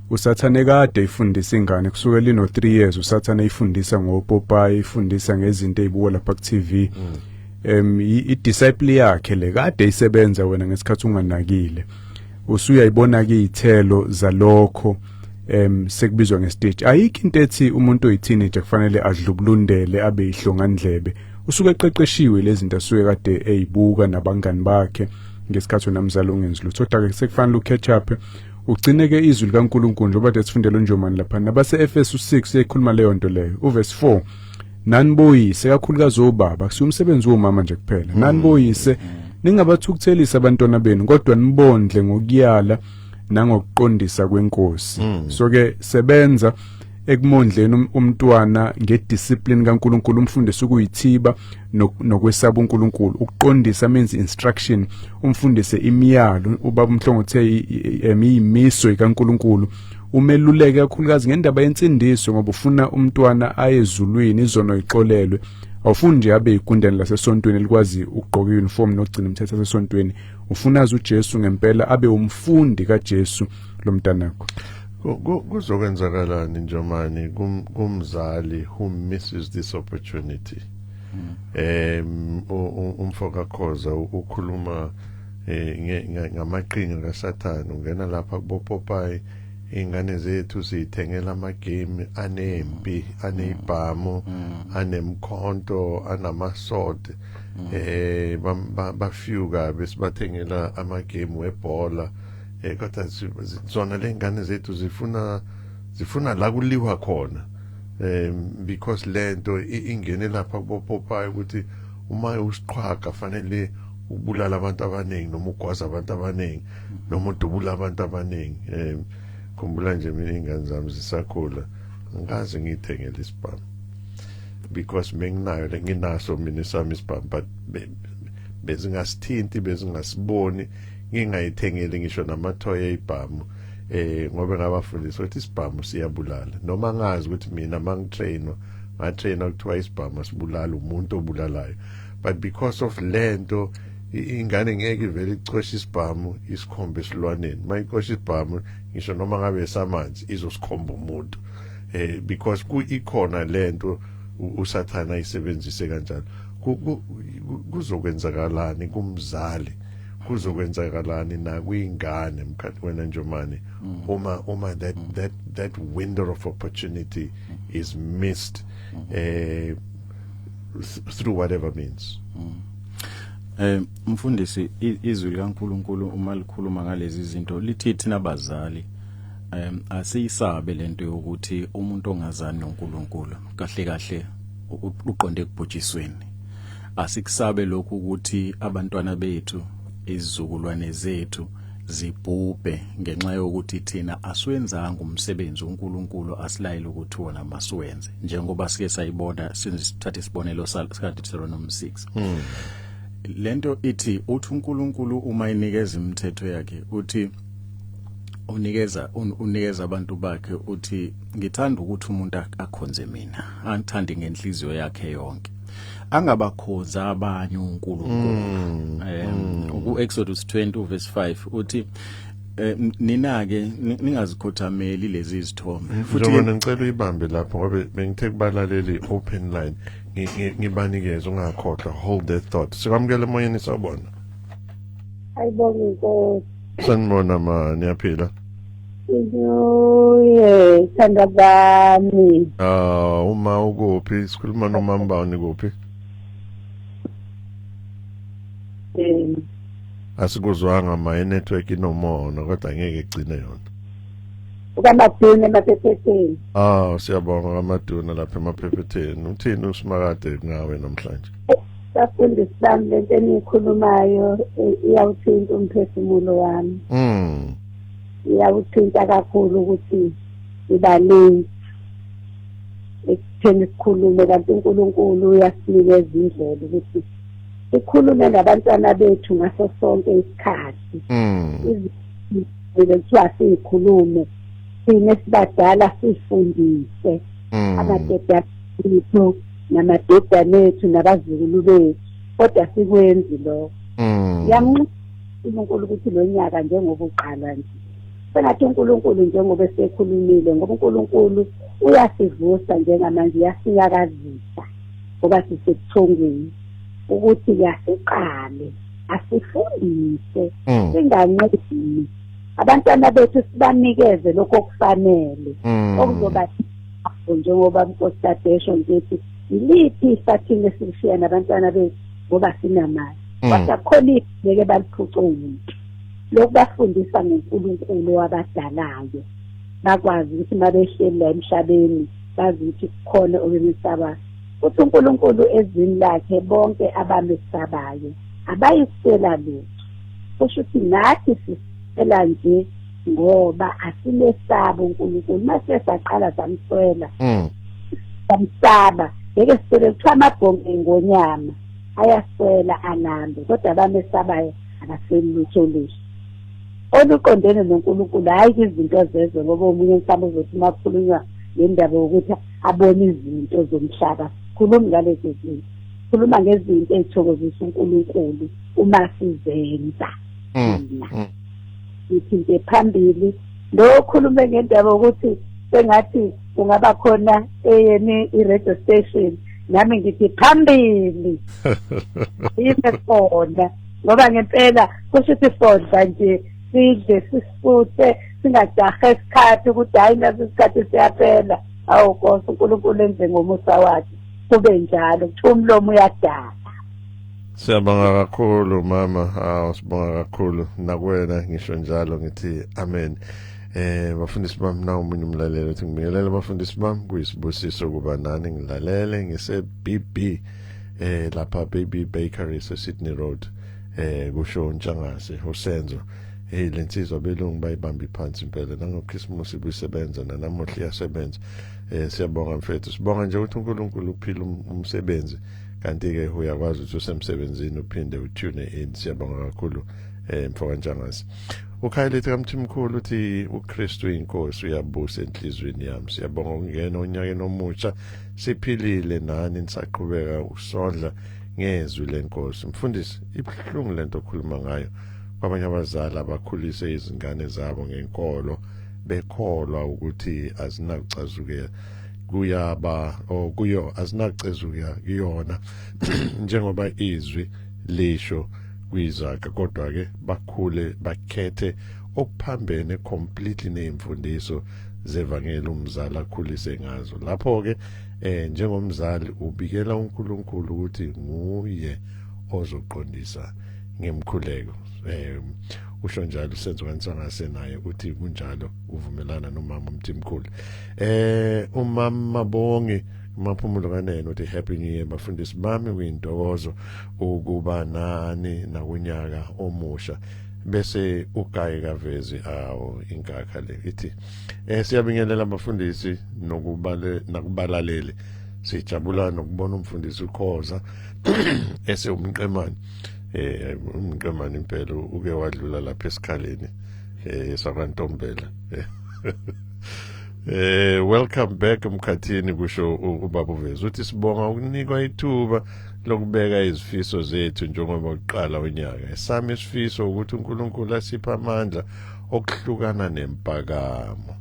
usathane kade ifundisa ingane kusukela ino 3 years usathane ifundisa ngoPopeye ifundisa ngezinto ezibuka lapha ku TV i-disciple yakhe le kade isebenza wena ngesikhathi unganakile usuyayibona ke izithelo zalokho sekubizwa ngestage. Ayikho into ethi umuntu oyiteenager kufanele adlubulundele abe ihlongandlebe. Usuke eqeqeshiwe lezi zinto asuke kade eyibuka nabangani bakhe ngesikhathi unamzali ungenzi lutho. Kodwa ke sekufanele ucatch up ugcine ke izwi likaNkulunkulu njengoba sifundela uNjomani lapha nabase Efesu 6 ekhuluma leyo nto leyo. Uverse 4 naniboyise kakhulukazi obaba kusuka umsebenzi womama nje kuphela. Naniboyise ningabathukuthelisa abantwana benu kodwa nibondle ngokuyala nangokuqondisa kwenkosi. So ke sebenza ekumondleni umntwana ngediscipline kaNkulunkulu umfundisi ukuyithiba nokwesaba uNkulunkulu. Ukuqondisa means instruction, umfundise imiyalo ubaba umhlongothe imiso kaNkulunkulu. Umeluleke kakhulukazi ngendaba yensindiso ngoba ufuna umntwana ayezulwini izono ixolelwe. Awufuni nje abe igundane lasesontweni likwazi ukugqoka uniform nokugcina umthetho wasesontweni. Ufuna azi uJesu ngempela abe umfundi kaJesu lomntanakho. Kuzokwenzakalani Njomani kumzali who misses this opportunity? Umfoka Khoza ukhuluma ngamaqhinga kaSathane ungena lapha kuBopopai ingane zethu sithengela amagame anempi anezibhamu anemkhonto anamasod bafyuka besibathengela amagame webhola kodwa zona lengane zethu zifuna la kuliwa khona because lento ingene lapha kuBopopai ukuthi uma usiqhwaga fanele ubulala abantu abaningi noma ugwaza abantu abaningi noma udubula abantu abaningi. Khumbula nje mina ingane zami zisakhula ngikaze ngithengele isibhamu because nginaso mina sami isibhamu but bezingasithinti bezingasiboni ngingayithengele ngisho namathoya eyibhamu ngoba ngabafundisa ukuthi isibhamu siyabulala noma ngazi ukuthi mina mangitrainwa kuthiwa isibhamu asibulala umuntu obulalayo but because of lento ingane ngeke ivele icoshe isibhamu isikhombe esilwaneni mayicoshe isibhamu ngisho noma ngabe samanzi izosikhomba umuntu because ikhona lento uSathane ayisebenzise kanjalo. Kuzokwenzakalani kumzali kuzokwenzakalani na kwingane mkhathi wena Njomani uma that window of opportunity is missed through whatever means. Mfundisi izwi likaNkulunkulu uma likhuluma ngalezi zinto lithi thina abazali asiyisabe lento yokuthi umuntu ongazani noNkulunkulu kahle kahle uqonde ekubhujisweni. Asikusabe lokhu ukuthi abantwana bethu izizukulwane zethu zibhubhe ngenxa yokuthi thina aswenzanga umsebenzi uNkulunkulu asilayile ukuthi wona masiwenze njengoba sike sayibona sithathe isibonelo sikaDeuteronomy 6. Lento ithi uthi uNkulunkulu uma inikeza imithetho yakhe uthi unikeza abantu bakhe uthi ngithanda ukuthi umuntu akhonze mina angithandi ngenhliziyo yakhe yonke angabakhonza abanye uNkulunkulu. Ku-Exodus 20 verse 5 uthi nina-ke ningazikhothameli lezi izithombe. Futhi ngicela uyibambe lapho ngoba bengithe kubalaleli open line ngibanikeza ungakhohlwa hold that thought. Sikwamukela emoyeni sawubona. Ayibonge Nkosi. Sanibona niyaphila. Thanda bami. Uma ukuphi sikhuluma nomambawuni kuphi? Asikuzwanga ma network inomona kodwa ngeke igcine yona. UkaMaduna emaphepheteni. Siyabonga kaMaduna lapha emaphepheteni. Uthini uSimakade ngawe namhlanje? Safundisa bami lento enikhulumayo iyawuthinta umphefumulo wami. Iyawuthinta kakhulu ukuthi ibaningi ekutheni sikhulume kanti uNkulunkulu uyasinikeza indlela ukuthi sikhulume nabantwana bethu ngaso sonke isikhathi. Izinto kuthiwa sikhulume sine sibadala sifundise amadodana ethu namadodana ethu nabazukulu bethu kodwa sikwenzi lokho. Yamnquma uNkulunkulu ukuthi lo nyaka njengoba uqala nje sengathi uNkulunkulu njengoba esekhulumile ngoba uNkulunkulu uyasivusa njengamanje uyasinyakazisa ngoba sisebuthongweni ukuthi yasiqale asifundise singancedi abantwana bethu sibanikeze lokho okufanele okuzoba njengoba unkositadesho ngithi yiliphi isathini esilishiya nabantwana bethu ngoba sinamali basakhona ngeke baliphucule lokubafundisa ngoNkulunkulu wabadalayo bakwazi ukuthi mabehleli la emhlabeni bazi ukuthi kukhona obemesabayo uthi uNkulunkulu ezini lakhe bonke abamesabayo abayisela lutho kusho ukuthi nathi sisela nje ngoba asilesaba uNkulunkulu mase saqala samswela samsaba ngeke sisele kuthiwa amabhonge ngonyama ayaswela alambe kodwa abamesabayo abaselutho luhle oluqondene noNkulunkulu hayi izinto zezo ngoba umunye mhlawumbe uzothi makhulunywa ngendaba yokuthi abone izinto zomhlaba khuluma ngalezi zinto khuluma ngezinto ezithokozisa uNkulunkulu uma sizenza iphinde phambili lokhulume ngendaba yokuthi sengathi kungaba khona eyeni i-radio station nami ngithi phambili yime khona ngoba ngempela kusho ukuthi fodla nje sidle sisifuthe singajahe isikhathi ukuthi hayi naso isikhathi siyaphela awu Nkosi uNkulunkulu enze ngomusa wakhe kube njalo kuthi umlomo uyadala. Siyabonga kakhulu mama, sibonga kakhulu nakwena ngisho njalo ngithi amen. Bafundisi bami na umunye umlaleli uthi ngibingelela abafundisi bami kuyisibusiso kuba nani ngilalele ngise BB lapha Baby Bakery Sydney Road kusho Ntshangase usenzo lensizwa belungu bayibamba iphansi impela nangoChristmas ibusebenza nanamuhla iyasebenza. Siyabonga mfethu sibonga nje ukuthi uNkulunkulu uphila umsebenzi kanti ke uyakwazi ukuthi usemsebenzini uphinde utune in. Siyabonga kakhulu mfowethu Ntshangase. Ukhayelethi kaMthimkhulu uthi uKristu inkosi uyabusa enhlizweni yami. Siyabonga ukungena onyakeni omutsha siphilile nani nisaqhubeka usondla ngezwi lenkosi. Mfundisi ibhlungu lento okhuluma ngayo kwabanye abazali abakhulise izingane zabo ngenkolo bekholwa ukuthi azinakucazuke kuyaba kuyo azinakucezuka kuyona njengoba izwi lisho kwizaga kodwa ke bakhule bakhethe okuphambene completely nezimfundiso zevangeli umzali akhulise ngazo. Lapho ke njengomzali ubikela uNkulunkulu ukuthi nguye ozoqondisa ngemkhuleko. Usho njalo usenzo kaNtsangase naye uthi kunjalo uvumelana nomama uMthimkhulu. Umama Bongi Maphumulo kanene uthi happy new year bafundisi bami kuyintokozo ukuba nani nakunyaka omusha bese ugayi kavezi inkakha le ithi siyabingelela abafundisi nokubalaleli sijabula nokubona umfundisi ukhoza ese umqemani umqemani impela uke wadlula lapha esikhaleni sakwaNtombela. Welcome back Mkhathini kusho ubaba uVezi uthi sibonga ukunikwa ithuba lokubeka izifiso zethu njengoba uqala unyaka. Esami isifiso ukuthi uNkulunkulu asipha amandla okuhlukana nempakamo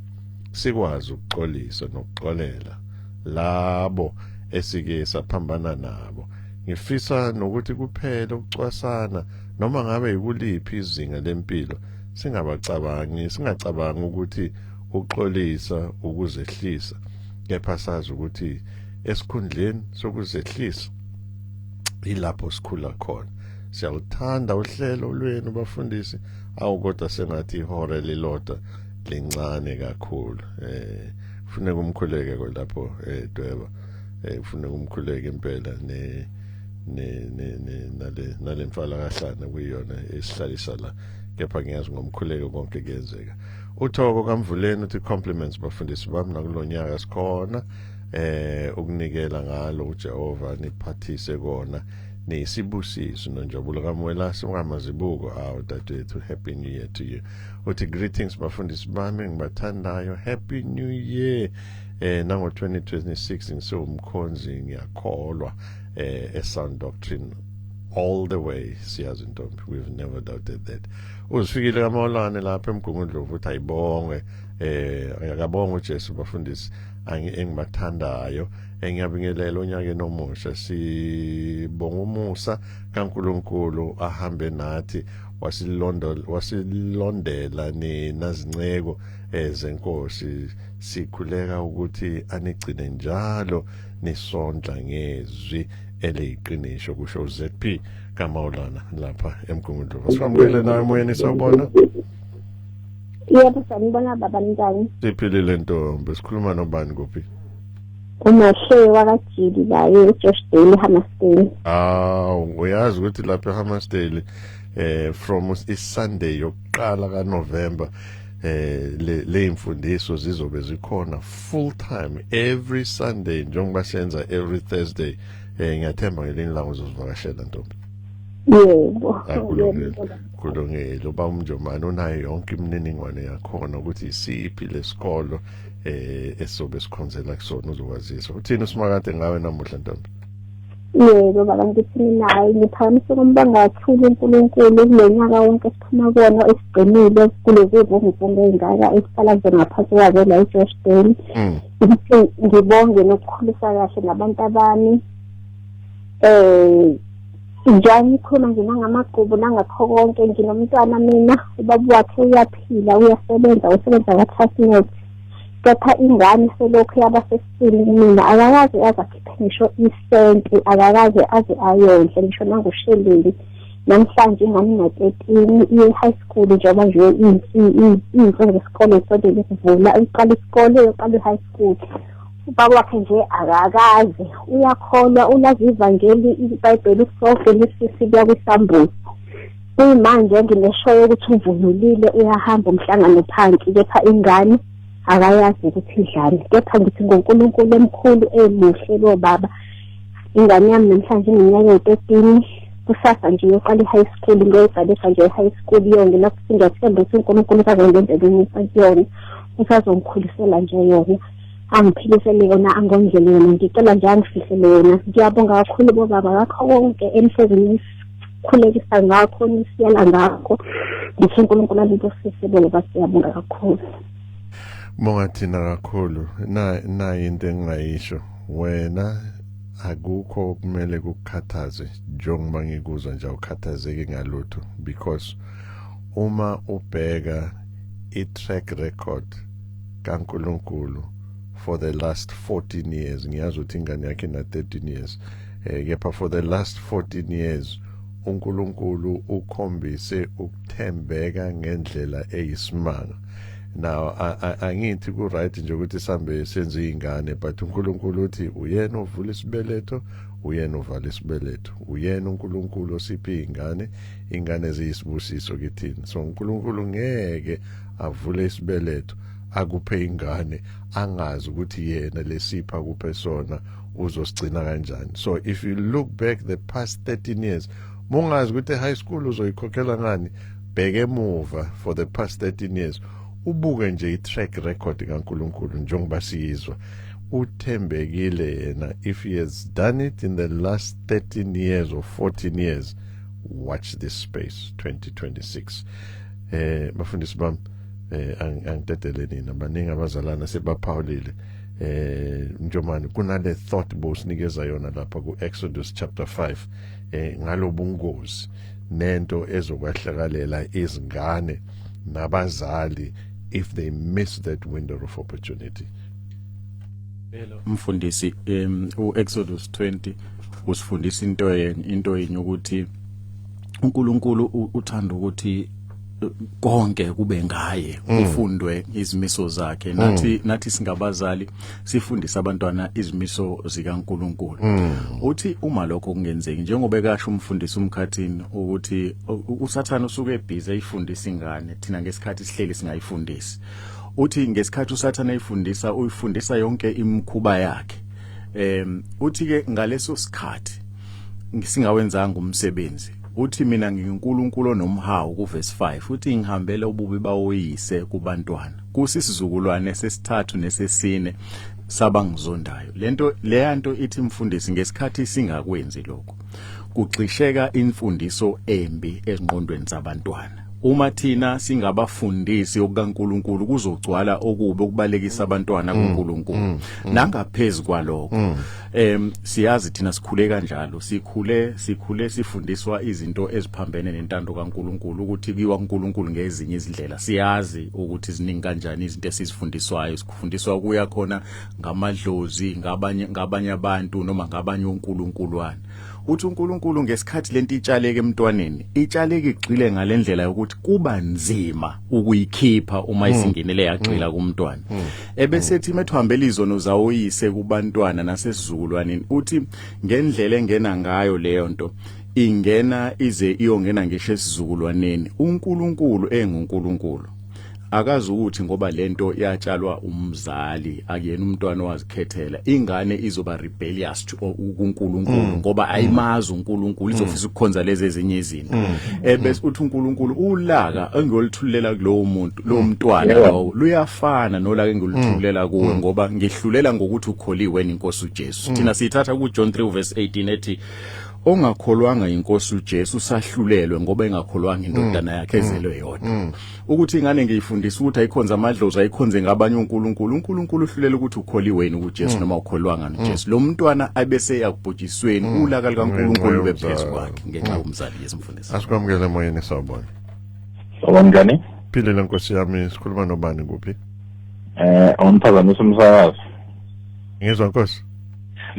sikwazi ukuxolisa nokuxolela labo esike saphambana nabo. Ngifisa nokuthi kuphela ukucwasana noma ngabe yikuliphi izinga lempilo singacabangi ukuthi uxolisa ukuzehlisa kepha sazi ukuthi esikhundleni sokuzehlisa ilapho sikhula khona. Siyalithanda uhlelo lwenu bafundisi awukodwa sengathi ihora lilodwa lincane kakhulu. Kufuneka umkhuleke lapho Dweba kufuneka umkhuleke impela nale mfala kahlana kuyona esihlalisa la kepha ngiyazi ngomkhuleko konke kuyenzeka. Uthoko kaMvuleni uthi compliments bafundisi bami nakulonyaka sikhona ukunikela ngalo uJehova niphathise kona nesibusiso nonjabulo kaMwela singamazibuko dadethu happy new year to you. Uthi greetings bafundisi bami ngibathandayo happy new year nango 2026 ngisumkhonzi ngiyakholwa Sound Doctrine all the way siyazi ntombi we've never doubted that. Uzifikile kaMolane lapha eMgungundlovu uthi ayibonge ngiyabonga uJesu bafundisi engibathandayo engiyabingelela onyakeni omusha sibonga umusa kaNkulunkulu ahambe nathi wasilondela nazinceko ezenkosi. Sikhuleka ukuthi anigcine njalo nisondla ngezwi eliyiqinisho kusho ZP kaMaulana lapha eMgungundlovu. Sikwamukele nawe moyeni sawubona. Yebo sanibona baba njani? Siphilile ntombi, sikhuluma nobani kuphi? Umahle wakajili la eJoshdale Hammersdale. Uyazi ukuthi lapha eHammersdale from Sunday yokuqala kaNovember le imfundiso zizobe zikhona full time every Sunday njengoba senza every Thursday. Ngiyathemba ngelinye ilanga uzosivakashela ntombi. Yebo. Kulungile uba umnjomani unayo yonke imininingwane yakhona ukuthi isiphi lesikolo esobe sikhonzela kusona uzokwazisa. Uthini usimakade ngawe namuhla ntombi? Yebo baba ngithi naye ngiphakamisa umbanga kakhulu uNkulunkulu kulenyaka wonke siphuma kuona esigcinile kulezi bonke engaka esihlala nje ngaphansi kwazo la eJoshdale. Ngibonge nokukhulisa kahle nabantu abami. Njani khona nje nangamagqubu nangakho konke nginomntwana mina ubaba wakhe uyaphila uyasebenza usebenza ka-Transnet. Kepha ingane selokhu yabasesini mina akakaze azakhiphe ngisho isenti akakaze aze ayondle ngisho nangusheleli namhlanje ingane na-13 iye-high school njengoba nje iy'nsuku zesikole sodele kuvula uqala isikole yoqala i-high school. Ubaba wakhe nje akakaze uyakholwa ulazi ivangeli iBhayibheli sonke lisisi kuya kwisambuzi. Manje ngineshoyo ukuthi uvunulile uyahamba umhlangano phansi kepha ingane akayazi ukuthi idlale. Kepha ngithi ngoNkulunkulu emkhulu emuhle lo baba ingane yami namhlanje ineminyaka 13 kusasa nje yoqala i-high school ngiyayibhalisa nje i-high school yonke lapho singathemba ukuthi uNkulunkulu uzangenzela yona usazongikhulisela nje yona. Angiphilisele yona angongele yona ngicela nje angifihlele yona. Ngiyabonga kakhulu bo baba ngakho konke emsebenzini khulekisa ngakho nisiyala ngakho ngithi uNkulunkulu alibusise bo baba siyabonga kakhulu. Bonga thina kakhulu na into engayisho wena akukho kumele kukhathaze njengoba ngikuzwa nje ukhathazeke ngalutho because uma ubheka i-track record kaNkulunkulu for the last 14 years ngiyazi ukuthi ingane yakhe na 13 years kepha for the last 14 years uNkulunkulu ukhombise ukuthembeka ngendlela eyisimanga. Now angithi ku right nje ukuthi sambe senze ingane but uNkulunkulu uthi uyena ovula isibeletho uyena ovala isibeletho uyena uNkulunkulu osiphi ingane eziyisibusiso kithini. So uNkulunkulu ngeke avule isibeletho akuphe ingane angazi ukuthi yena lesipha kuphe sona uzosigcina kanjani. So if you look back the past 13 years mungazi ukuthi high school uzoyikhokhela ngani bheke emuva for the past 13 years ubuke nje i-track record kaNkulunkulu njengoba siyizwa uthembekile yena. If he has done it in the last 13 years or 14 years, watch this space 2026. Bafundisi bami angidedele nina baningi abazalana sebaphawulile njomani kunale thought bosinikeza yona lapha ku Exodus chapter 5 ngalobungozi nento ezokwahlakalela izingane nabazali if they miss that window of opportunity. Mfundisi uExodus 20 usifundisa into yenye ukuthi uNkulunkulu uthanda ukuthi konke kube ngaye kufundwe izimiso zakhe nathi singabazali sifundisa abantwana izimiso zikaNkulunkulu. Uthi uma lokho kungenzeki njengoba ekasho umfundisi umkhathini ukuthi uSathane usuke ebhizi ayifundisa ingane thina ngesikhathi sihleli singayifundisi. Uthi ngesikhathi uSathane ayifundisa uyifundisa yonke imikhuba yakhe. Uthi ke ngaleso sikhathi ngisingawenzanga umsebenzi uthi mina ngiNkulunkulu onomhawu ku verse 5 uthi ngihambele ububi bawoyise kubantwana kusisizukulwane sesithathu nesesine sabangizondayo. Leyanto ithi mfundisi ngesikhathi singakwenzi lokho kuxisheka imfundiso embi ezingqondweni zabantwana. Uma thina singabafundisi okaNkulunkulu kuzogcwala okubi okubalekisa abantwana kuNkulunkulu. Nangaphezulu kwalokho siyazi thina sikhule kanjalo sikhule sifundiswa izinto eziphambene nentando kaNkuluNkulu ukuthi kiwa uNkuluNkulu ngezinye izindlela siyazi ukuthi ziningi kanjani izinto esizifundiswayo sikufundiswa kuya khona ngamadlozi ngabanye abantu noma ngabanye uNkuluNkulwane uthi uNkulunkulu ngesikhathi lento itshaleke emntwaneni itshaleke igcile ngalendlela yokuthi kuba nzima ukuyikhipha uma isingenele yagcila kumntwana ebese ethi methwambela izono zawoyise kubantwana nasesizukulwaneni uthi ngendlela engena ngayo leyo nto ingena ize iyongena ngisho esizukulwaneni uNkulunkulu enguNkulunkulu akazi ukuthi ngoba lento yatshalwa umzali akuyena umntwana wazikhethela ingane izoba rebellious kuNkulunkulu ngoba ayimazi uNkulunkulu izofisa ukukhonza lezi ezinye izinto bese uthi uNkulunkulu ulaka engiyolithulela kulowo muntu lo mntwana lowo luyafana nolaka engiyolithulela kuwe ngoba ngihlulela ngokuthi ukholiwe inkosi uJesu thina sithatha kuJohn 3:18 ethi ongakholwanga inkosi uJesu sahlulelwe ngoba engakholwanga indodana yakhe ezelwe yodwa ukuthi ingane ngiyifundisa ukuthi ayikhonza amadlozi ayikhonze ngabanye uNkulunkulu uhlulela ukuthi ukholiwe yini kuJesu noma ukholwanga uJesu lo mntwana abese yakubhujisweni ulaka likaNkulunkulu bephezulu kwakhe ngenxa yomzali yesimfundisi asikwamukele emoyeni sawubona Sawubona philele nkosi yami sikhuluma nobani kuphi awumphazamisa umsakazo ngizwa nkosi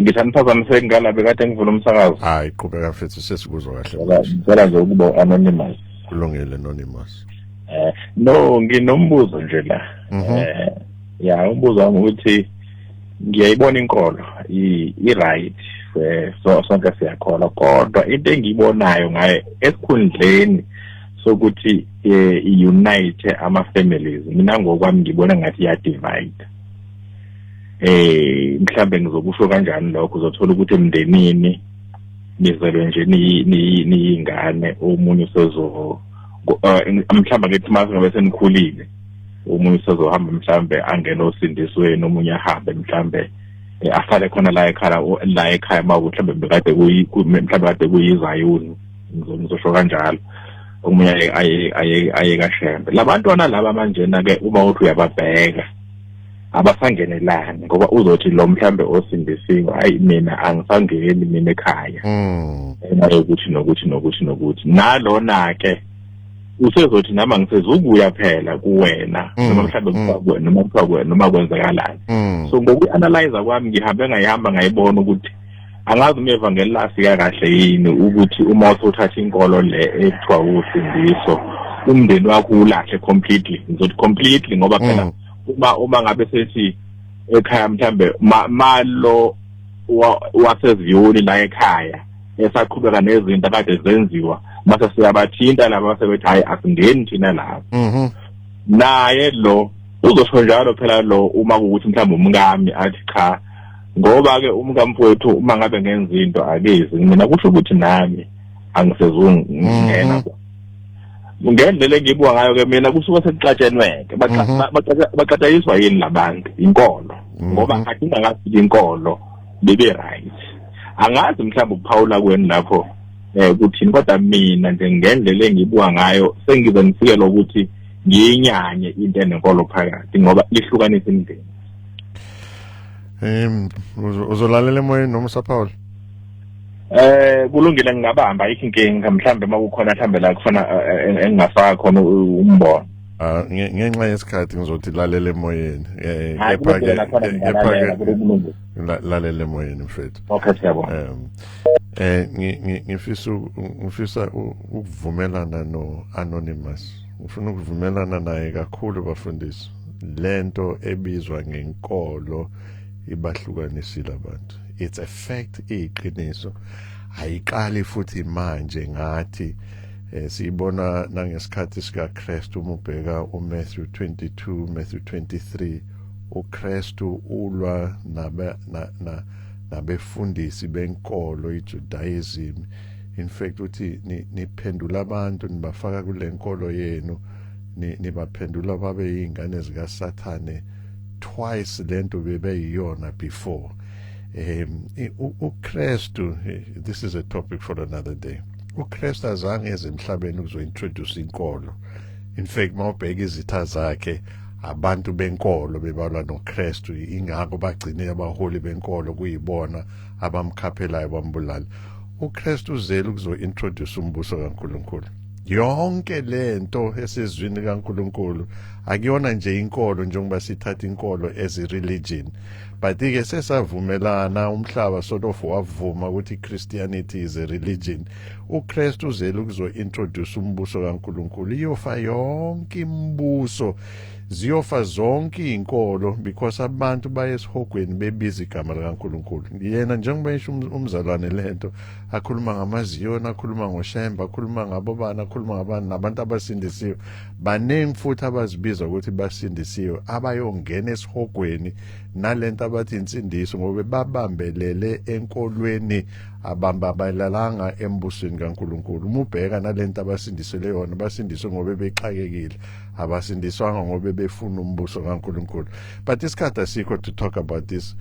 ngithaniphazamise ngala bekade ngivula umsakazo hayi qhubeka mfethu sesikuzwa kahle ngicela nje ukuba anonymous kulungile anonymous no nginombuzo nje la ya umbuzo wami ukuthi ngiyayibona inkolo i-right sonke siyakholwa kodwa into engiyibonayo ngayo esikhundleni sokuthi i-unite ama-families mina ngokwami ngibona ngathi ya-divide mhlambe ngizokusho kanjani lokho uzothola ukuthi emndenini nizelwe nje niyingane omunye usezo mhlambe ngithi mase ngabe senikhulile omunye usezohamba mhlambe angena osindisweni omunye ahambe mhlambe ahlale khona la ekhaya mawukuthi mhlambe bekade mhlambe kade kuyiZayuni ngizosho kanjalo omunye aye kaShembe labantwana laba manje na ke uma uthi uyababheka abasangenelani ngoba uzothi lo mhlambe osindisiwe hayi mina angisangeni mina ekhaya nayo ukuthi nalona ke usezothi nama ngisezukuya phela kuwena noma mhlambe noma kwenzakalani so ngokuanalyze kwami ngihambe ngayihamba ngayibona ukuthi angazi umevangeli lafika kahle yini ukuthi uma uthatha inkolo le ekuthiwa usindiso umndeni wakho ulahle completely ngizothi completely ngoba phela uma ngabe sethi ekhaya mhlambe malo waseziyoni la ekhaya esaqhubeka nezinto akade zenziwa mase siyabathinta laba basebethi hayi asingeni thina lapha naye lo uzosho njalo phela lo uma ukuthi mhlambe umkami athi cha ngoba ke umkamfowethu uma ngabe ngenza into akezi mina kusho ukuthi nami angisezungena ngendlela engibuka ngayo ke mina kusuka sekuxatshenweke baqatshayiswa yini labantu inkolo ngoba akadinga ngafika inkolo bebe right angazi mhlawumbe ukuphawula kweni lapho kuthini kodwa mina nje ngendlela engibuka ngayo sengize ngifikele ukuthi ngiyinyanye into enenkolo phakathi ngoba lihlukanisa imindeni uzolalela emoyeni noma usaphawula kulungile ngingabamba inkinga mhlambe makukhona mhlambe la kufana engingafaka khona umbono ngenxa yesikhathi ngizothi lalela emoyeni lalela emoyeni mfethu okay siyabona ngifisa ukuvumelana no Anonymous ngifuna ukuvumelana naye kakhulu bafundisi lento ebizwa ngenkolo ibahlukanisile abantu it's a fact iqiniso ayiqali futhi manje ngathi siyibona nangesikhathi sika Kristu umubheka uMatthew 22 Matthew 23 uKristu ulwa nabefundisi benkolo iJudaism in fact uthi niphendula abantu nibafaka kule nkolo yenu nibaphendula babe yingane zika Sathane twice lento bebeyiyona before uKristu this is a topic for another day uKristu azange eze emhlabeni ukuzointroduce inkolo in fact mawubheka izitha zakhe abantu benkolo bebalwa noKristu ingakho bagcine abaholi benkolo kuyibona abamkhaphelayo bambulala. uKristu uzele ukuzo-introduce umbuso kaNkulunkulu. Yonke lento esezwini kaNkulunkulu akuyona nje inkolo njengoba sithatha inkolo as a religion, but-ke sesavumelana umhlaba sort of wavuma ukuthi Christianity is a religion. uKristu uzele ukuzo-introduce umbuso kaNkulunkulu. Iyofa yonke imbuso, ziyofa zonke inkolo, because abantu baye esihogweni bebiza igama likaNkulunkulu. Yena njengoba isho umzalwane lento akhuluma ngamaZiyoni, akhuluma ngoShemba, akhuluma ngabobani, akhuluma ngabani nabantu abasindisiwe, baningi futhi abazibiza ukuthi basindisiwe abayongena esihogweni nalento abathi insindiso ngoba babambelele enkolweni abambabalalanga embusweni kaNkulunkulu. Umubheka nalento abasindisele yona, basindiswe ngoba bexakekile, abasindiswanga ngoba befuna umbuso kaNkulunkulu. But isikhathi asikho to talk about this.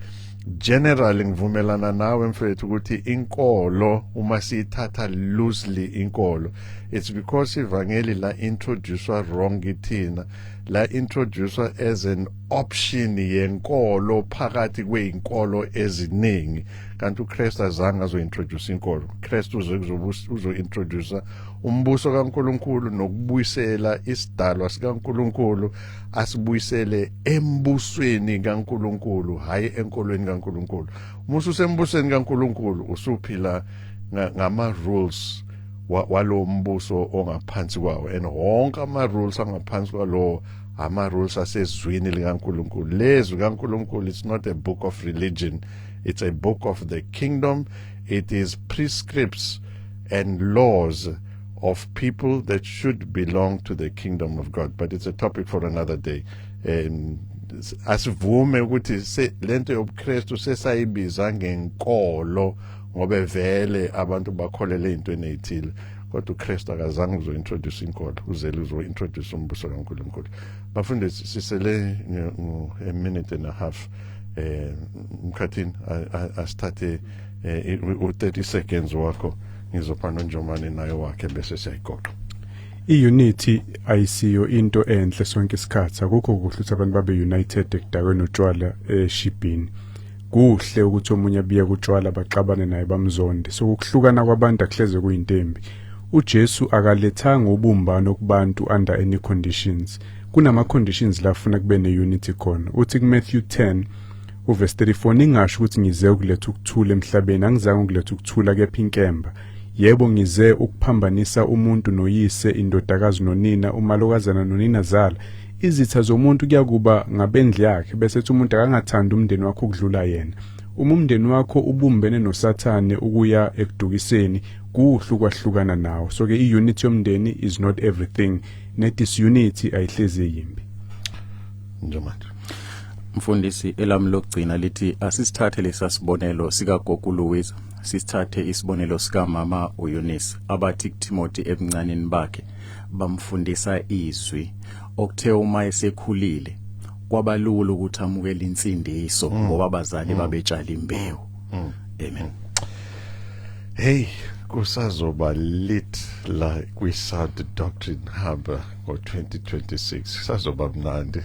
Generally ngivumelana nawe mfethu ukuthi inkolo uma siyithatha loosely inkolo, it's because ivangeli la introducewa wrong ithina, la introducewa as an option yenkolo phakathi kweinkolo eziningi, kanti uKristu azange azo-introduce inkolo. uKristu uzo-introduce umbuso kaNkulunkulu nokubuyisela isidalwa sikaNkulunkulu asibuyisele embusweni kaNkulunkulu, hayi enkolweni kaNkulunkulu. Musu usembusweni kaNkulunkulu usuphila ngama-rules walo mbuso ongaphansi kwawo, and wonke ama-rules angaphansi kwalo ama-rules asezwini likaNkulunkulu. Lezwi kaNkulunkulu, it's not a book of religion, it's a book of the kingdom. It is prescripts and laws of people that should belong to the kingdom of God, but it's a topic for another day. Asivume ukuthi lento yobuKristu sesayibiza ngenkolo ngoba vele abantu bakholele intweni ezithile, kodwa uKristu akazange uzo-introduce inkolo, uzele uzo-introduce umbuso kaNkulunkulu. Bafundisi sisele a minute and a half, mkhathini asithathe u-30 seconds wakho, ngizopha noNjomane nayo wakhe bese siyayigoqa. I-unity ayisiyo into enhle sonke isikhathi, akukho kuhle ukuthi abantu babe united ekudakweni utshwala eshibhini. Kuhle ukuthi omunye abiye kutshwala baxabane naye bamzonde, so ukuhlukana kwabantu akuhleze kuyintembi. uJesu akalethanga ubumbano kubantu under any conditions. Kunama conditions la funa kube ne-unity khona. Uthi kuMatthew 10 uverse 34, ningasho ukuthi ngize ukuletha ukuthula emhlabeni, angizange ukuletha ukuthula kepha inkemba. Yebo ngize ukuphambanisa umuntu noyise, indodakazi nonina, umalokazana nonina zala. Izitha zomuntu kuyakuba ngabendle yakhe, bese ethi umuntu akangathanda umndeni wakho ukudlula yena. Uma umndeni wakho ubumbene noSathane ukuya ekudukiseni, kuhle ukwahlukana nawo. So ke i-unity yomndeni is not everything. Ne-disunity ayihlezi yimbi. Njomane. Mfundisi, elami lokugcina lithi asisithathe lesasibonelo sikaGogo Louise, sisithathe isibonelo sikamama uEunice, abathi kuTimothy ebuncaneni bakhe bamfundisa izwi okuthe uma esekhulile kwabalula ukuthi amukele insindiso ngoba abazali babetshala imbewu. Amen. Hey, kusazoba lit la kwi-Sound Doctrine Hub ngo-2026. Sazoba mnandi.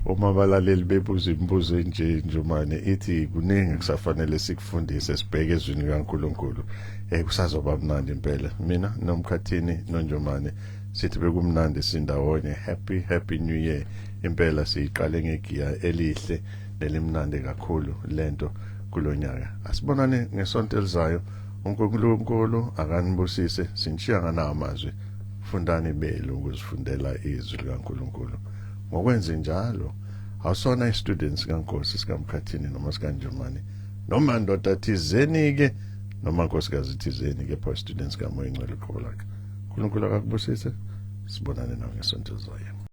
Uma balaleli bebuza imibuzo nje Njomane ithi kuningi kusafanele sikufundise sibheke ezwini kaNkulunkulu. Kusazoba mnandi impela. Mina nomkhathini noNjomane sithi bekumnandi sindawonye. Happy New Year. Impela siqale ngegiya elihle nelimnandi kakhulu lento kulonyaka. Asibonane ngesonto elizayo. uNkulunkulu akanibusise, sinishiya nganawo amazwi. Fundani belo ukuzifundela izwi likaNkulunkulu. Ngokwenza njalo awusona i-students kaNkosi sikaMkhathini noma sikaNjomane noma ndoda thizeni ke noma nkosikazi thizeni ke pho students kaMoya Ngcwele Qobelaka. uNkulunkulu akakubusise. Sibonane nawe ngesonto elizayo.